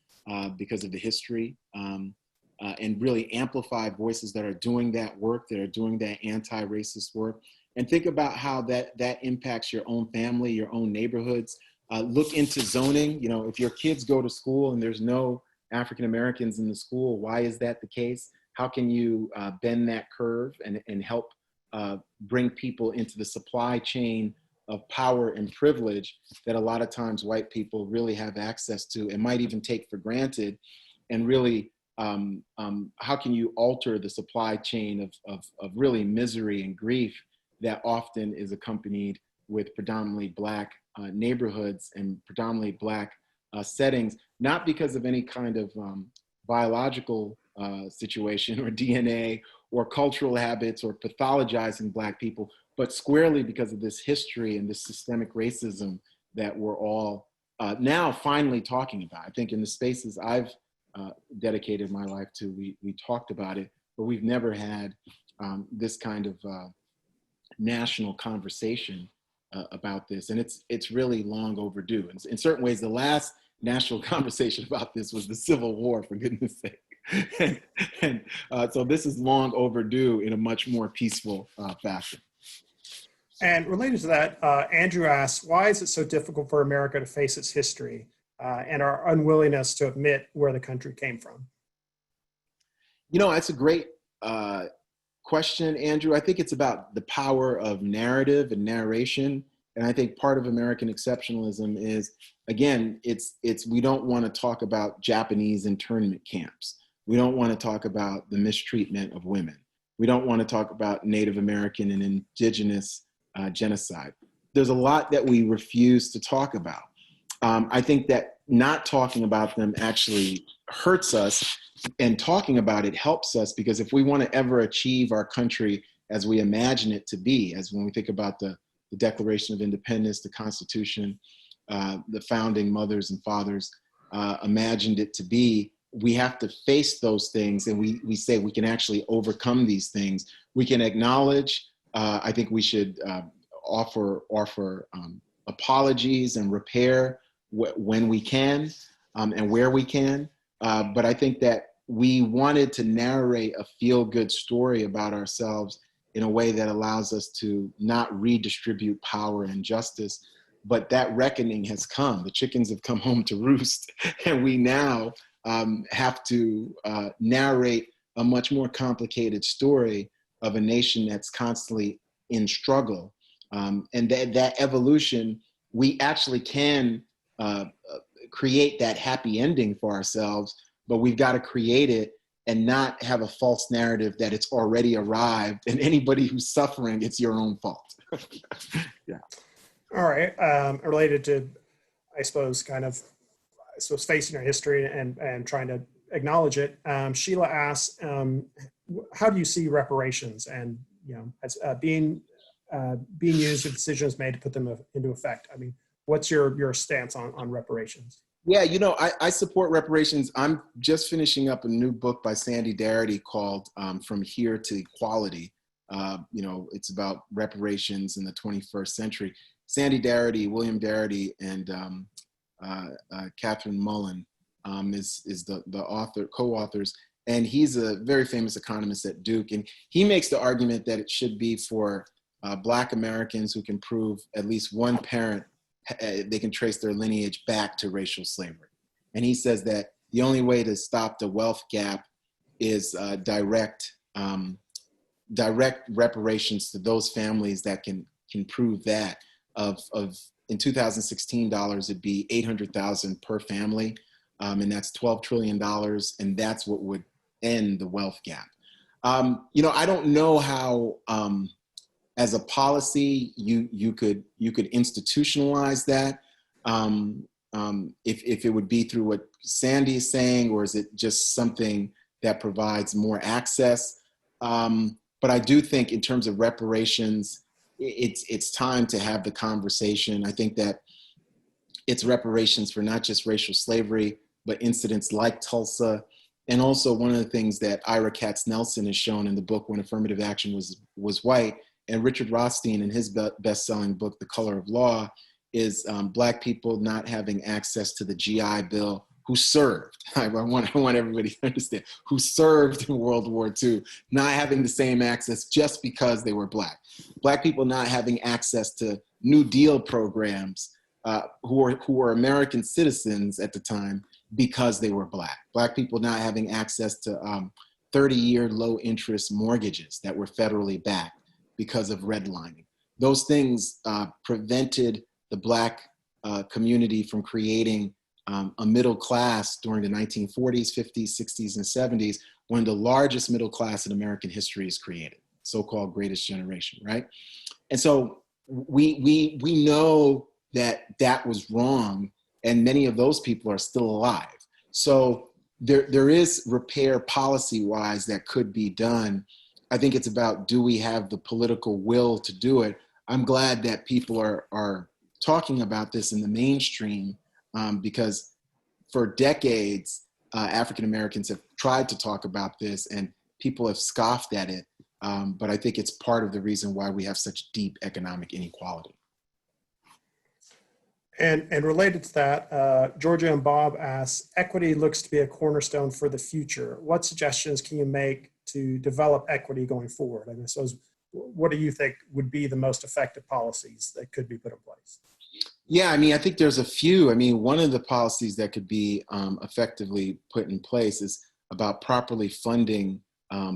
[SPEAKER 2] because of the history, and really amplify voices that are doing that work, that are doing that anti-racist work. And think about how that impacts your own family, your own neighborhoods. Look into zoning. If your kids go to school and there's no African Americans in the school, why is that the case? How can you bend that curve and help bring people into the supply chain of power and privilege that a lot of times white people really have access to and might even take for granted? And really, how can you alter the supply chain of really misery and grief that often is accompanied with predominantly Black neighborhoods and predominantly Black settings, not because of any kind of biological situation or DNA or cultural habits or pathologizing Black people, but squarely because of this history and this systemic racism that we're all now finally talking about. I think in the spaces I've dedicated my life to, we talked about it, but we've never had this kind of national conversation about this, and it's really long overdue. In certain ways, the last national conversation about this was the Civil War, for goodness sake. and so this is long overdue in a much more peaceful fashion.
[SPEAKER 1] And related to that, Andrew asks, why is it so difficult for America to face its history and our unwillingness to admit where the country came from?
[SPEAKER 2] That's a great question, Andrew. I think it's about the power of narrative and narration. And I think part of American exceptionalism is, again, it's we don't want to talk about Japanese internment camps. We don't want to talk about the mistreatment of women. We don't want to talk about Native American and indigenous genocide. There's a lot that we refuse to talk about. I think that not talking about them actually hurts us, and talking about it helps us, because if we want to ever achieve our country as we imagine it to be, as when we think about the Declaration of Independence, the Constitution, the founding mothers and fathers imagined it to be, we have to face those things, and we say we can actually overcome these things. We can acknowledge, I think we should offer apologies and repair when we can and where we can. But I think that we wanted to narrate a feel-good story about ourselves in a way that allows us to not redistribute power and justice. But that reckoning has come. The chickens have come home to roost, and we now have to narrate a much more complicated story of a nation that's constantly in struggle. And that evolution, we actually can create that happy ending for ourselves, but we've got to create it and not have a false narrative that it's already arrived, and anybody who's suffering, it's your own fault. Yeah.
[SPEAKER 1] All right. Related to, I suppose, facing our history and trying to acknowledge it. Sheila asks, how do you see reparations and as being used if decisions made to put them into effect? I mean, what's your stance on reparations?
[SPEAKER 2] Yeah, I support reparations. I'm just finishing up a new book by Sandy Darity called From Here to Equality. It's about reparations in the 21st century. Sandy Darity, William Darity, and Catherine Mullen is the author, co-authors, and he's a very famous economist at Duke, and he makes the argument that it should be for Black Americans who can prove at least one parent, they can trace their lineage back to racial slavery. And he says that the only way to stop the wealth gap is direct reparations to those families that can prove that. In 2016 dollars, it'd be 800,000 per family, and that's $12 trillion, and that's what would end the wealth gap. I don't know how, as a policy, you could institutionalize that. If it would be through what Sandy is saying, or is it just something that provides more access? But I do think in terms of reparations, it's time to have the conversation. I think that it's reparations for not just racial slavery, but incidents like Tulsa. And also one of the things that Ira Katz Nelson has shown in the book, When Affirmative Action Was White, and Richard Rothstein in his best-selling book, The Color of Law, is Black people not having access to the GI Bill who served. I want everybody to understand, who served in World War II, not having the same access just because they were Black. Black people not having access to New Deal programs, who were American citizens at the time because they were Black. Black people not having access to 30-year low-interest mortgages that were federally backed because of redlining. Those things prevented the Black community from creating a middle class during the 1940s, 50s, 60s, and 70s, when the largest middle class in American history is created, so-called greatest generation, right? And so we know that was wrong, and many of those people are still alive. So there is repair policy-wise that could be done. I think it's about, do we have the political will to do it? I'm glad that people are talking about this in the mainstream, because for decades, African Americans have tried to talk about this and people have scoffed at it. But I think it's part of the reason why we have such deep economic inequality.
[SPEAKER 1] And related to that, Georgia and Bob asks, equity looks to be a cornerstone for the future. What suggestions can you make to develop equity going forward? And so what do you think would be the most effective policies that could be put in place?
[SPEAKER 2] Yeah, I think there's a few. One of the policies that could be effectively put in place is about properly funding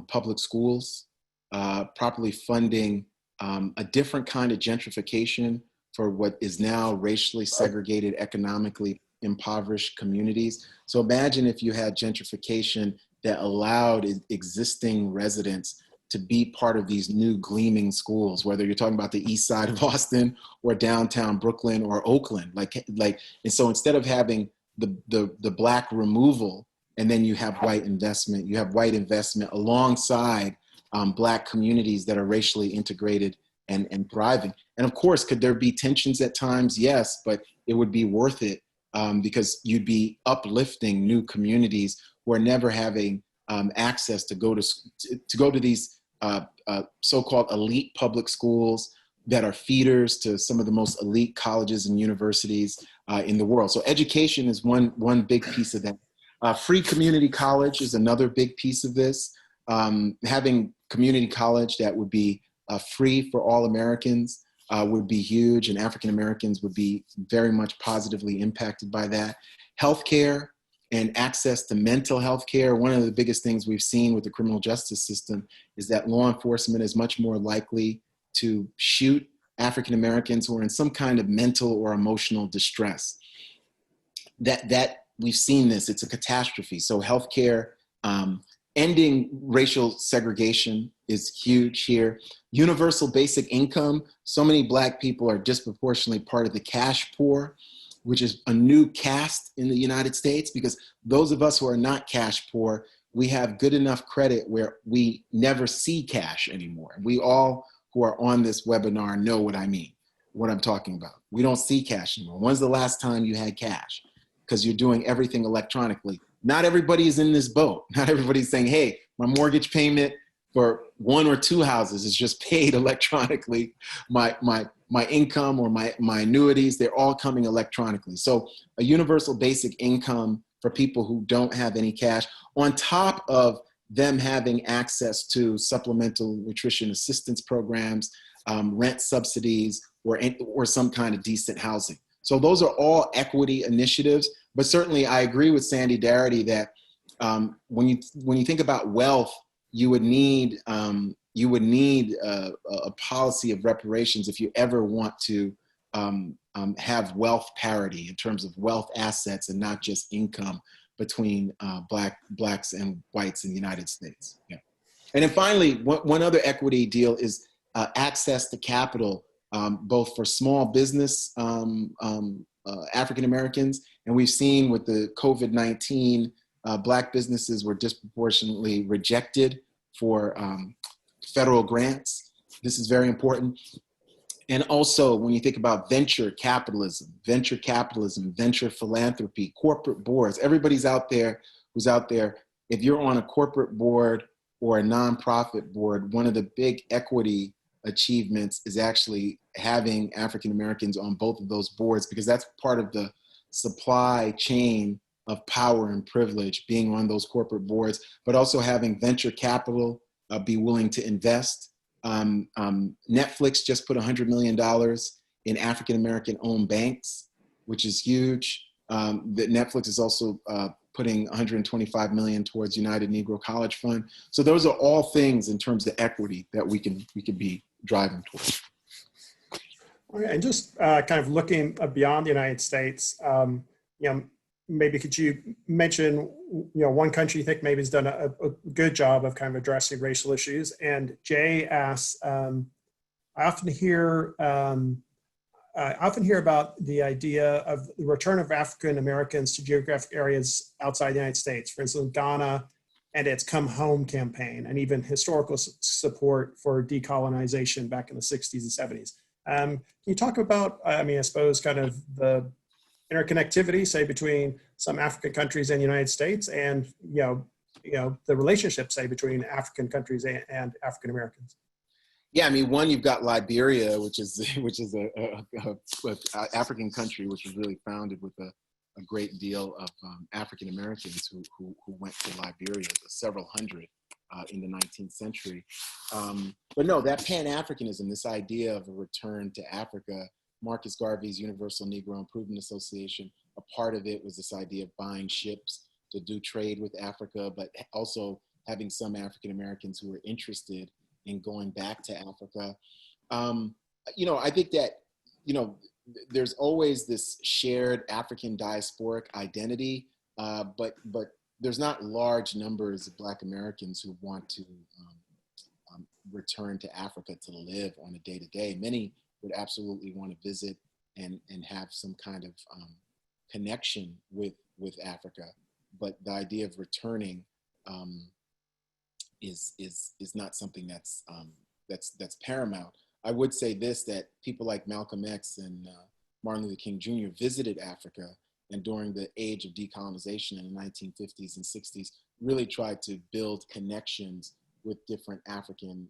[SPEAKER 2] public schools, properly funding a different kind of gentrification for what is now racially segregated, economically impoverished communities. So imagine if you had gentrification that allowed existing residents to be part of these new gleaming schools, whether you're talking about the east side of Austin or downtown Brooklyn or Oakland. And so instead of having the Black removal, and then you have white investment, alongside Black communities that are racially integrated and thriving. And of course, could there be tensions at times? Yes, but it would be worth it, because you'd be uplifting new communities who are never having access to go to these so-called elite public schools that are feeders to some of the most elite colleges and universities in the world. So education is one big piece of that. Free community college is another big piece of this. Having community college that would be free for all Americans would be huge, and African Americans would be very much positively impacted by that. Healthcare and access to mental health care. One of the biggest things we've seen with the criminal justice system is that law enforcement is much more likely to shoot African Americans who are in some kind of mental or emotional distress. That we've seen this, it's a catastrophe. So healthcare, ending racial segregation is huge here. Universal basic income. So many Black people are disproportionately part of the cash poor, which is a new caste in the United States, because those of us who are not cash poor, we have good enough credit where we never see cash anymore. We all who are on this webinar know what I mean, what I'm talking about. We don't see cash anymore. When's the last time you had cash? Because you're doing everything electronically. Not everybody is in this boat. Not everybody's saying, hey, my mortgage payment for one or two houses is just paid electronically. My income or my annuities, they're all coming electronically. So a universal basic income for people who don't have any cash, on top of them having access to supplemental nutrition assistance programs, rent subsidies, or some kind of decent housing. So those are all equity initiatives. But certainly, I agree with Sandy Darity that when you think about wealth, you would need a policy of reparations if you ever want to have wealth parity in terms of wealth assets and not just income between blacks and whites in the United States. Yeah. And then finally, one other equity deal is access to capital, both for small business African Americans, and we've seen with the COVID-19, Black businesses were disproportionately rejected for federal grants. This is very important. And also, when you think about venture capitalism, venture philanthropy, corporate boards, everybody's out there who's out there. If you're on a corporate board or a nonprofit board, one of the big equity achievements is actually having African Americans on both of those boards, because that's part of the supply chain of power and privilege, being on those corporate boards, but also having venture capital be willing to invest. Netflix just put $100 million in African American owned banks, which is huge. That Netflix is also putting $125 million towards United Negro College Fund. So those are all things in terms of equity that we could be driving towards.
[SPEAKER 1] All right, and just kind of looking beyond the United States, maybe could you mention, one country you think maybe has done a good job of kind of addressing racial issues? And Jay asks, I often hear about the idea of the return of African Americans to geographic areas outside the United States, for instance, Ghana and its Come Home campaign, and even historical support for decolonization back in the 60s and 70s. Can you talk about, I suppose, kind of the interconnectivity, say, between some African countries and the United States, and the relationship, say, between African countries and African Americans?
[SPEAKER 2] Yeah, one, you've got Liberia, which is a African country, which was really founded with a great deal of African Americans who went to Liberia, several hundred in the 19th century. But no, that Pan-Africanism, this idea of a return to Africa, Marcus Garvey's Universal Negro Improvement Association, a part of it was this idea of buying ships to do trade with Africa, but also having some African Americans who were interested in going back to Africa. I think that, there's always this shared African diasporic identity, but there's not large numbers of Black Americans who want to return to Africa to live on a day-to-day. Many would absolutely want to visit and have some kind of connection with Africa, but the idea of returning is not something that's paramount. I would say this, that people like Malcolm X and Martin Luther King Jr. visited Africa, and during the age of decolonization in the 1950s and 60s, really tried to build connections with different African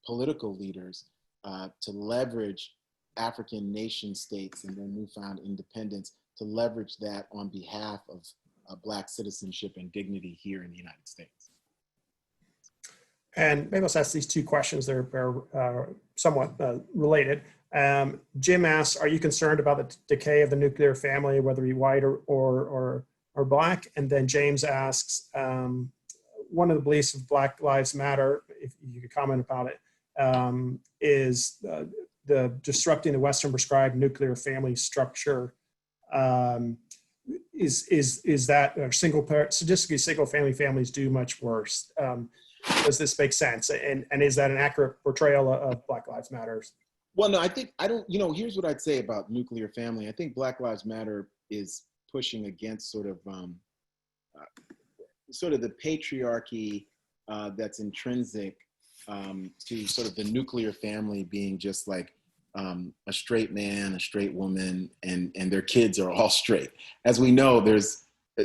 [SPEAKER 2] political leaders to leverage African nation states and their newfound independence, to leverage that on behalf of Black citizenship and dignity here in the United States.
[SPEAKER 1] And maybe let's ask these two questions. They're somewhat related. Jim asks, are you concerned about the decay of the nuclear family, whether you're white or Black? And then James asks, one of the beliefs of Black Lives Matter, if you could comment about it, is the disrupting the Western prescribed nuclear family structure. Is that statistically single family families do much worse? Does this make sense? And is that an accurate portrayal of Black Lives Matter?
[SPEAKER 2] Well, no, here's what I'd say about nuclear family. I think Black Lives Matter is pushing against sort of the patriarchy that's intrinsic to sort of the nuclear family being just like a straight man, a straight woman, and their kids are all straight. As we know,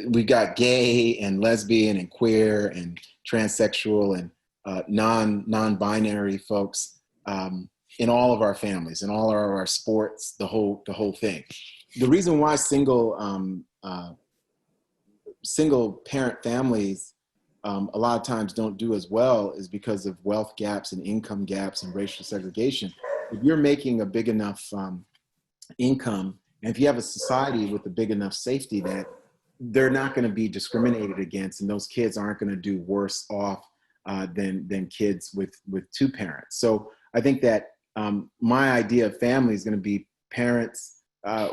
[SPEAKER 2] we got gay and lesbian and queer and transsexual and non-binary folks in all of our families, in all of our sports, the whole thing. The reason why single parent families a lot of times don't do as well is because of wealth gaps and income gaps and racial segregation. If you're making a big enough income, and if you have a society with a big enough safety net, they're not going to be discriminated against, and those kids aren't going to do worse off than kids with two parents. So I think that my idea of family is going to be parents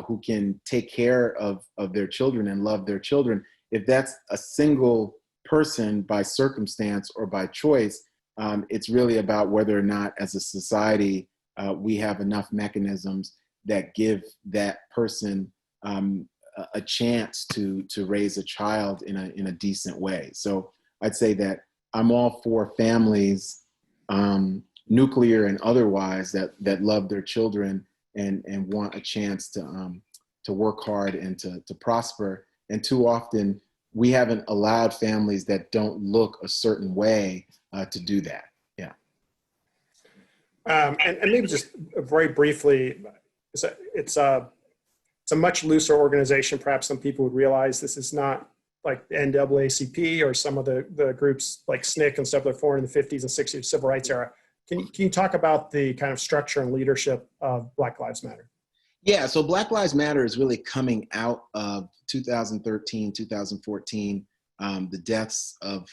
[SPEAKER 2] who can take care of their children and love their children. If that's a single person by circumstance or by choice, it's really about whether or not as a society we have enough mechanisms that give that person a chance to raise a child in a decent way. So I'd say that I'm all for families, nuclear and otherwise, that love their children and want a chance to work hard and to prosper. And too often we haven't allowed families that don't look a certain way to do that. Yeah.
[SPEAKER 1] And maybe just very briefly, it's a much looser organization. Perhaps some people would realize this is not like the NAACP or some of the groups like SNCC and stuff that were formed in the 50s and 60s civil rights era. Can you talk about the kind of structure and leadership of Black Lives Matter?
[SPEAKER 2] Yeah, so Black Lives Matter is really coming out of 2013, 2014, the deaths of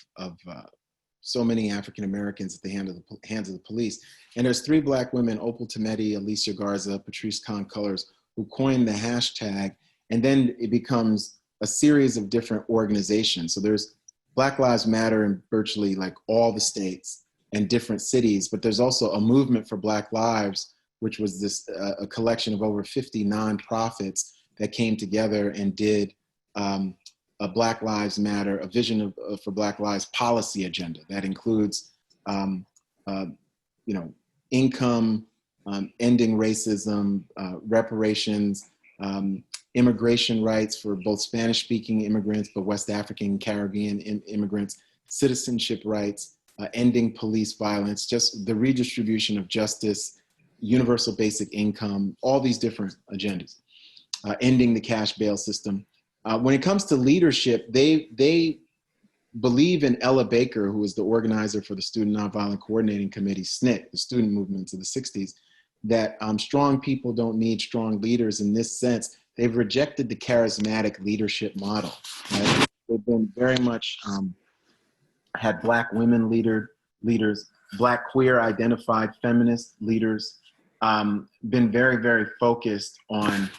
[SPEAKER 2] so many African Americans at the hands of the police. And there's 3 Black women, Opal Tometi, Alicia Garza, Patrice Khan-Cullors, who coined the hashtag, and then it becomes a series of different organizations. So there's Black Lives Matter in virtually like all the states and different cities, but there's also a movement for Black Lives, which was this a collection of over 50 nonprofits that came together and did a Black Lives Matter, a vision for Black Lives policy agenda that includes, income, ending racism, reparations, immigration rights for both Spanish-speaking immigrants, but West African and Caribbean immigrants, citizenship rights, ending police violence, just the redistribution of justice, universal basic income, all these different agendas, ending the cash bail system. When it comes to leadership, they believe in Ella Baker, who was the organizer for the Student Nonviolent Coordinating Committee, SNCC, the student movements of the 60s, that strong people don't need strong leaders. In this sense, they've rejected the charismatic leadership model. Right? They've been very much had Black women leaders, Black queer identified feminist leaders, been very, very focused on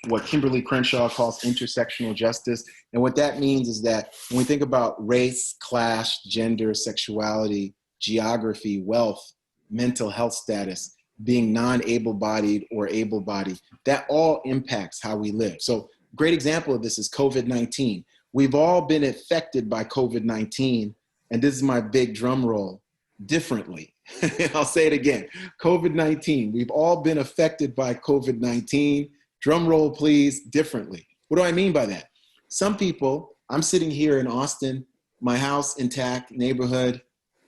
[SPEAKER 2] what Kimberly Crenshaw calls intersectional justice. And what that means is that when we think about race, class, gender, sexuality, geography, wealth, mental health status, being non-able-bodied or able-bodied, that all impacts how we live. So great example of this is COVID-19. We've all been affected by COVID-19, and this is my big drum roll, differently. I'll say it again, COVID-19. We've all been affected by COVID-19. Drum roll, please, differently. What do I mean by that? Some people, I'm sitting here in Austin, my house intact, neighborhood,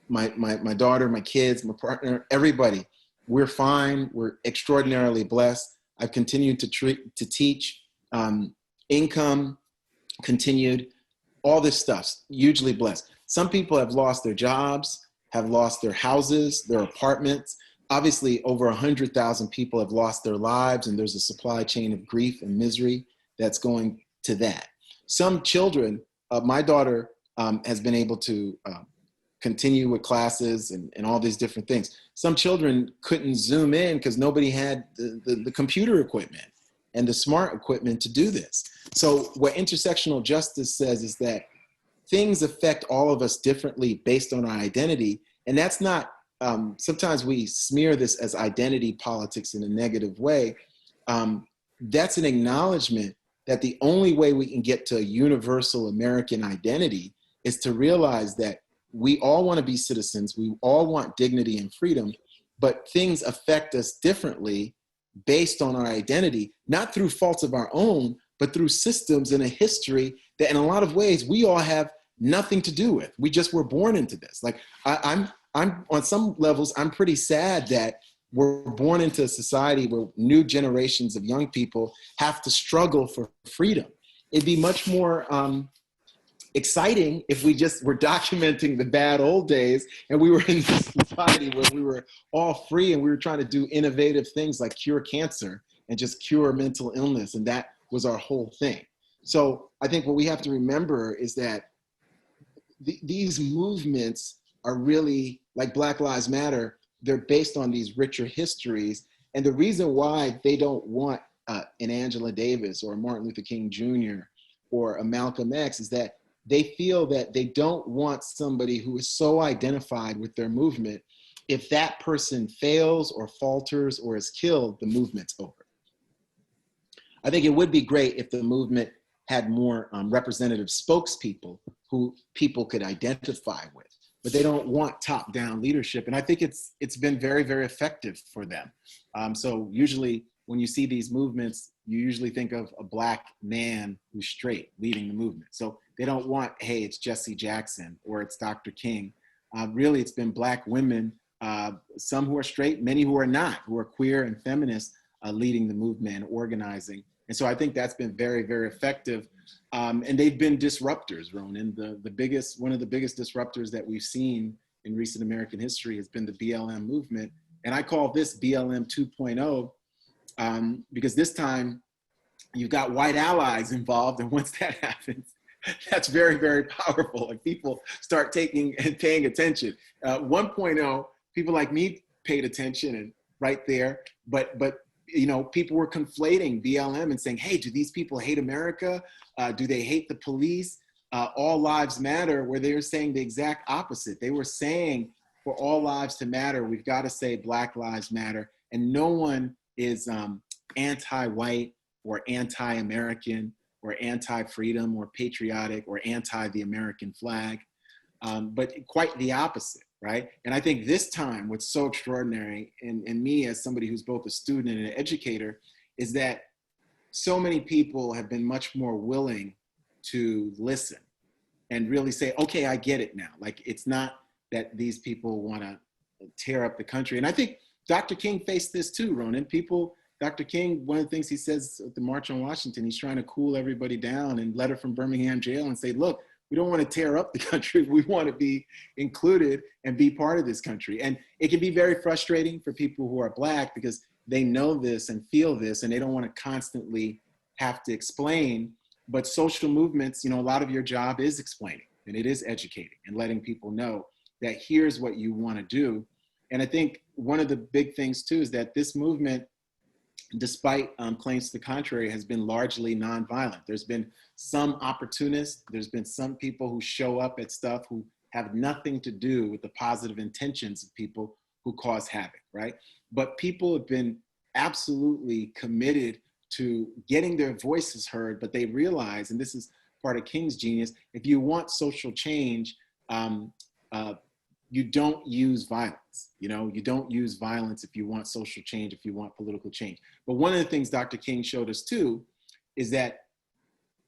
[SPEAKER 2] my daughter, my kids, my partner, everybody. We're fine. We're extraordinarily blessed. I've continued to teach, income continued, all this stuff, hugely blessed. Some people have lost their jobs, have lost their houses, their apartments. Obviously, over 100,000 people have lost their lives, and there's a supply chain of grief and misery that's going to that. Some children, my daughter has been able to continue with classes and all these different things. Some children couldn't Zoom in because nobody had the computer equipment and the smart equipment to do this. So what intersectional justice says is that things affect all of us differently based on our identity. And that's not, sometimes we smear this as identity politics in a negative way. That's an acknowledgement that the only way we can get to a universal American identity is to realize that we all want to be citizens, we all want dignity and freedom, but things affect us differently based on our identity, not through faults of our own, but through systems and a history that in a lot of ways we all have nothing to do with. We just were born into this. Like I'm on some levels, I'm pretty sad that we're born into a society where new generations of young people have to struggle for freedom. It'd be much more exciting if we just were documenting the bad old days and we were in this society where we were all free and we were trying to do innovative things like cure cancer and just cure mental illness. And that was our whole thing. So I think what we have to remember is that these movements are really, like Black Lives Matter, they're based on these richer histories. And the reason why they don't want an Angela Davis or a Martin Luther King Jr. or a Malcolm X is that they feel that they don't want somebody who is so identified with their movement. If that person fails or falters or is killed, the movement's over. I think it would be great if the movement had more representative spokespeople who people could identify with, but they don't want top-down leadership. And I think it's been very, very effective for them. So usually when you see these movements, you usually think of a Black man who's straight leading the movement. So they don't want, hey, it's Jesse Jackson or it's Dr. King. Really, it's been Black women, some who are straight, many who are not, who are queer and feminist, leading the movement and organizing. And so I think that's been very, very effective. And they've been disruptors, Ronan. One of the biggest disruptors that we've seen in recent American history has been the BLM movement. And I call this BLM 2.0 because this time you've got white allies involved. And once that happens, that's very, very powerful. Like people start taking and paying attention. 1.0, people like me paid attention and right there, but you know, people were conflating BLM and saying, hey, do these people hate America? Do they hate the police? All lives matter, where they were saying the exact opposite. They were saying for all lives to matter, we've got to say Black Lives Matter. And no one is anti-white or anti-American or anti-freedom or patriotic or anti the American flag, but quite the opposite, right? And I think this time what's so extraordinary, and me as somebody who's both a student and an educator, is that so many people have been much more willing to listen and really say, okay, I get it now. Like, it's not that these people want to tear up the country. And I think Dr. King faced this too, Ronan. Dr. King, one of the things he says at the March on Washington, he's trying to cool everybody down and letter from Birmingham jail and say, look, we don't want to tear up the country. We want to be included and be part of this country. And it can be very frustrating for people who are Black because they know this and feel this and they don't want to constantly have to explain. But social movements, you know, a lot of your job is explaining and it is educating and letting people know that here's what you want to do. And I think one of the big things too is that this movement, despite claims to the contrary, has been largely nonviolent. There's been some opportunists, there's been some people who show up at stuff who have nothing to do with the positive intentions of people who cause havoc, right? But people have been absolutely committed to getting their voices heard, but they realize, and this is part of King's genius, if you want social change, you don't use violence. You know, you don't use violence if you want social change, if you want political change. But one of the things Dr. King showed us too is that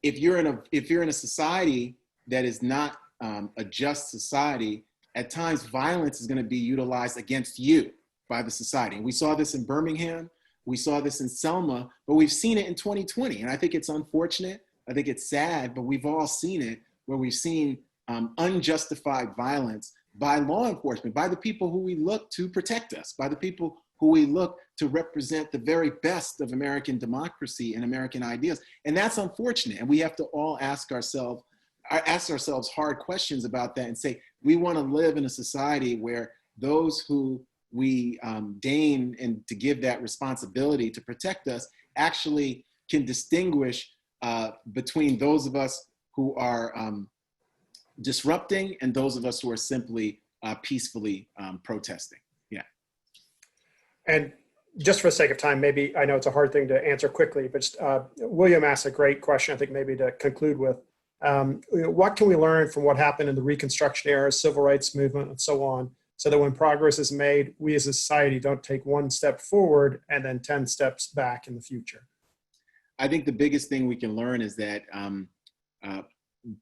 [SPEAKER 2] if you're in a society that is not a just society, at times violence is going to be utilized against you by the society. And we saw this in Birmingham, we saw this in Selma, but we've seen it in 2020. And I think it's unfortunate. I think it's sad, but we've all seen it, where we've seen unjustified violence by law enforcement, by the people who we look to protect us, by the people who we look to represent the very best of American democracy and American ideas. And that's unfortunate. And we have to all ask ourselves hard questions about that and say, we want to live in a society where those who we deign and to give that responsibility to protect us actually can distinguish between those of us who are disrupting and those of us who are simply peacefully protesting. Yeah.
[SPEAKER 1] And just for the sake of time, maybe, I know it's a hard thing to answer quickly, but just, William asked a great question, I think maybe to conclude with. What can we learn from what happened in the Reconstruction era, civil rights movement, and so on, so that when progress is made, we as a society don't take one step forward and then 10 steps back in the future?
[SPEAKER 2] I think the biggest thing we can learn is that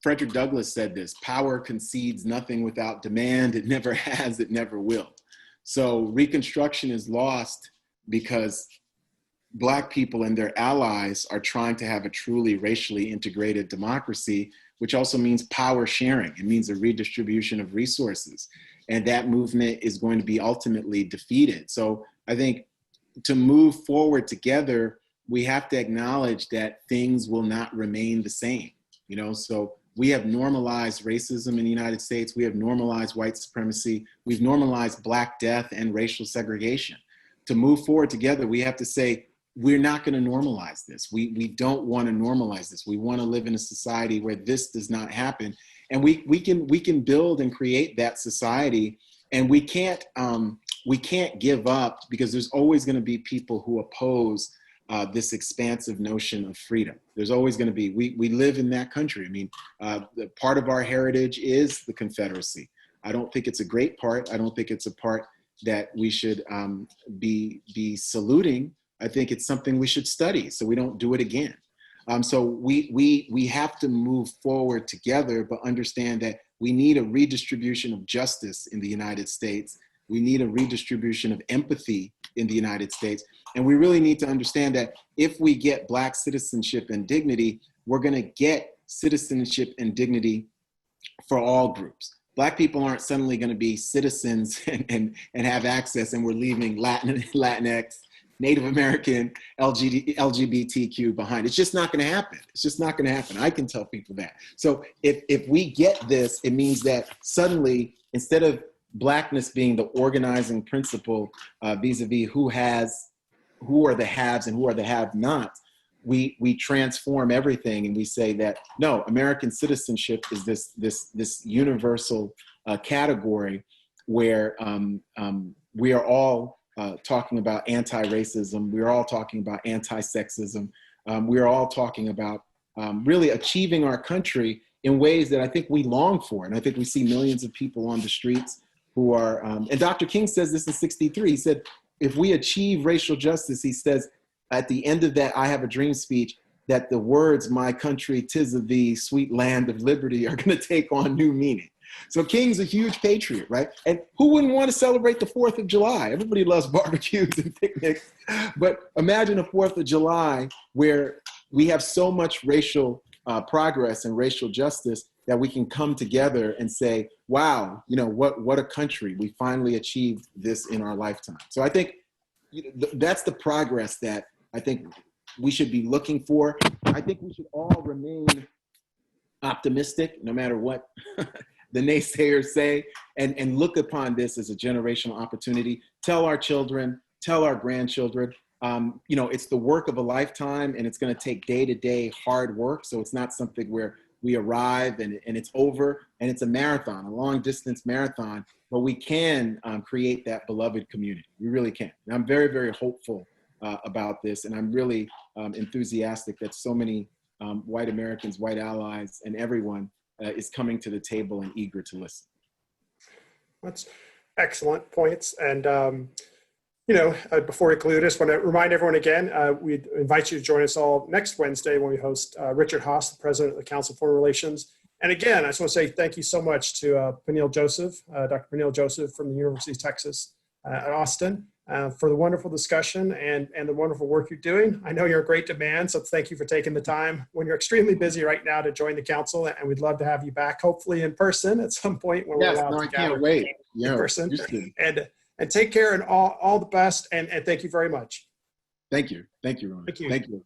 [SPEAKER 2] Frederick Douglass said this: power concedes nothing without demand. It never has, it never will. So Reconstruction is lost because Black people and their allies are trying to have a truly racially integrated democracy which also means power sharing. It means a redistribution of resources. And that movement is going to be ultimately defeated. So I think to move forward together, we have to acknowledge that things will not remain the same. So we have normalized racism in the United States. We have normalized white supremacy. We've normalized Black death and racial segregation. To move forward together, we have to say, we're not going to normalize this. We don't want to normalize this. We want to live in a society where this does not happen. And we can build and create that society. And we can't give up, because there's always going to be people who oppose this expansive notion of freedom. There's always going to be. We live in that country. I mean, part of our heritage is the Confederacy. I don't think it's a great part. I don't think it's a part that we should be saluting. I think it's something we should study so we don't do it again. So we have to move forward together, but understand that we need a redistribution of justice in the United States. We need a redistribution of empathy in the United States. And we really need to understand that if we get Black citizenship and dignity, we're going to get citizenship and dignity for all groups. Black people aren't suddenly going to be citizens and have access, and we're leaving Latinx, Native American, LGBTQ behind. It's just not going to happen. It's just not going to happen. I can tell people that. So if we get this, it means that suddenly, instead of Blackness being the organizing principle vis-a-vis who are the haves and who are the have-nots, we transform everything, and we say that, no, American citizenship is this universal category where we are all talking about anti-racism. We're all talking about anti-sexism. We're all talking about really achieving our country in ways that I think we long for. And I think we see millions of people on the streets who are, and Dr. King says this in '63, he said, if we achieve racial justice, he says, at the end of that I Have a Dream speech, that the words, my country, 'tis of thee, sweet land of liberty, are gonna take on new meaning. So King's a huge patriot, right? And who wouldn't want to celebrate the 4th of July? Everybody loves barbecues and picnics. But imagine a 4th of July where we have so much racial progress and racial justice that we can come together and say, wow, what a country. We finally achieved this in our lifetime. So I think that's the progress that I think we should be looking for. I think we should all remain optimistic, no matter what the naysayers say, and look upon this as a generational opportunity. Tell our children, tell our grandchildren, it's the work of a lifetime, and it's going to take day-to-day hard work. So it's not something where we arrive and it's over, and it's a marathon, a long distance marathon, but we can create that beloved community. We really can. And I'm very, very hopeful about this. And I'm really enthusiastic that so many white Americans, white allies, and everyone is coming to the table and eager to listen.
[SPEAKER 1] That's excellent points. And, before we conclude, I just want to remind everyone again, we invite you to join us all next Wednesday when we host Richard Haas, the president of the Council of Foreign Relations. And again, I just want to say thank you so much to Peniel Joseph, Dr. Peniel Joseph from the University of Texas at Austin, for the wonderful discussion and the wonderful work you're doing. I know you're in great demand, so thank you for taking the time when you're extremely busy right now to join the council, and we'd love to have you back, hopefully in person at some point when we're allowed to gather
[SPEAKER 2] can't wait.
[SPEAKER 1] in person. And take care, and all the best, and thank you very much.
[SPEAKER 2] Thank you. Thank you, Ron.
[SPEAKER 1] Thank you.
[SPEAKER 2] Thank you.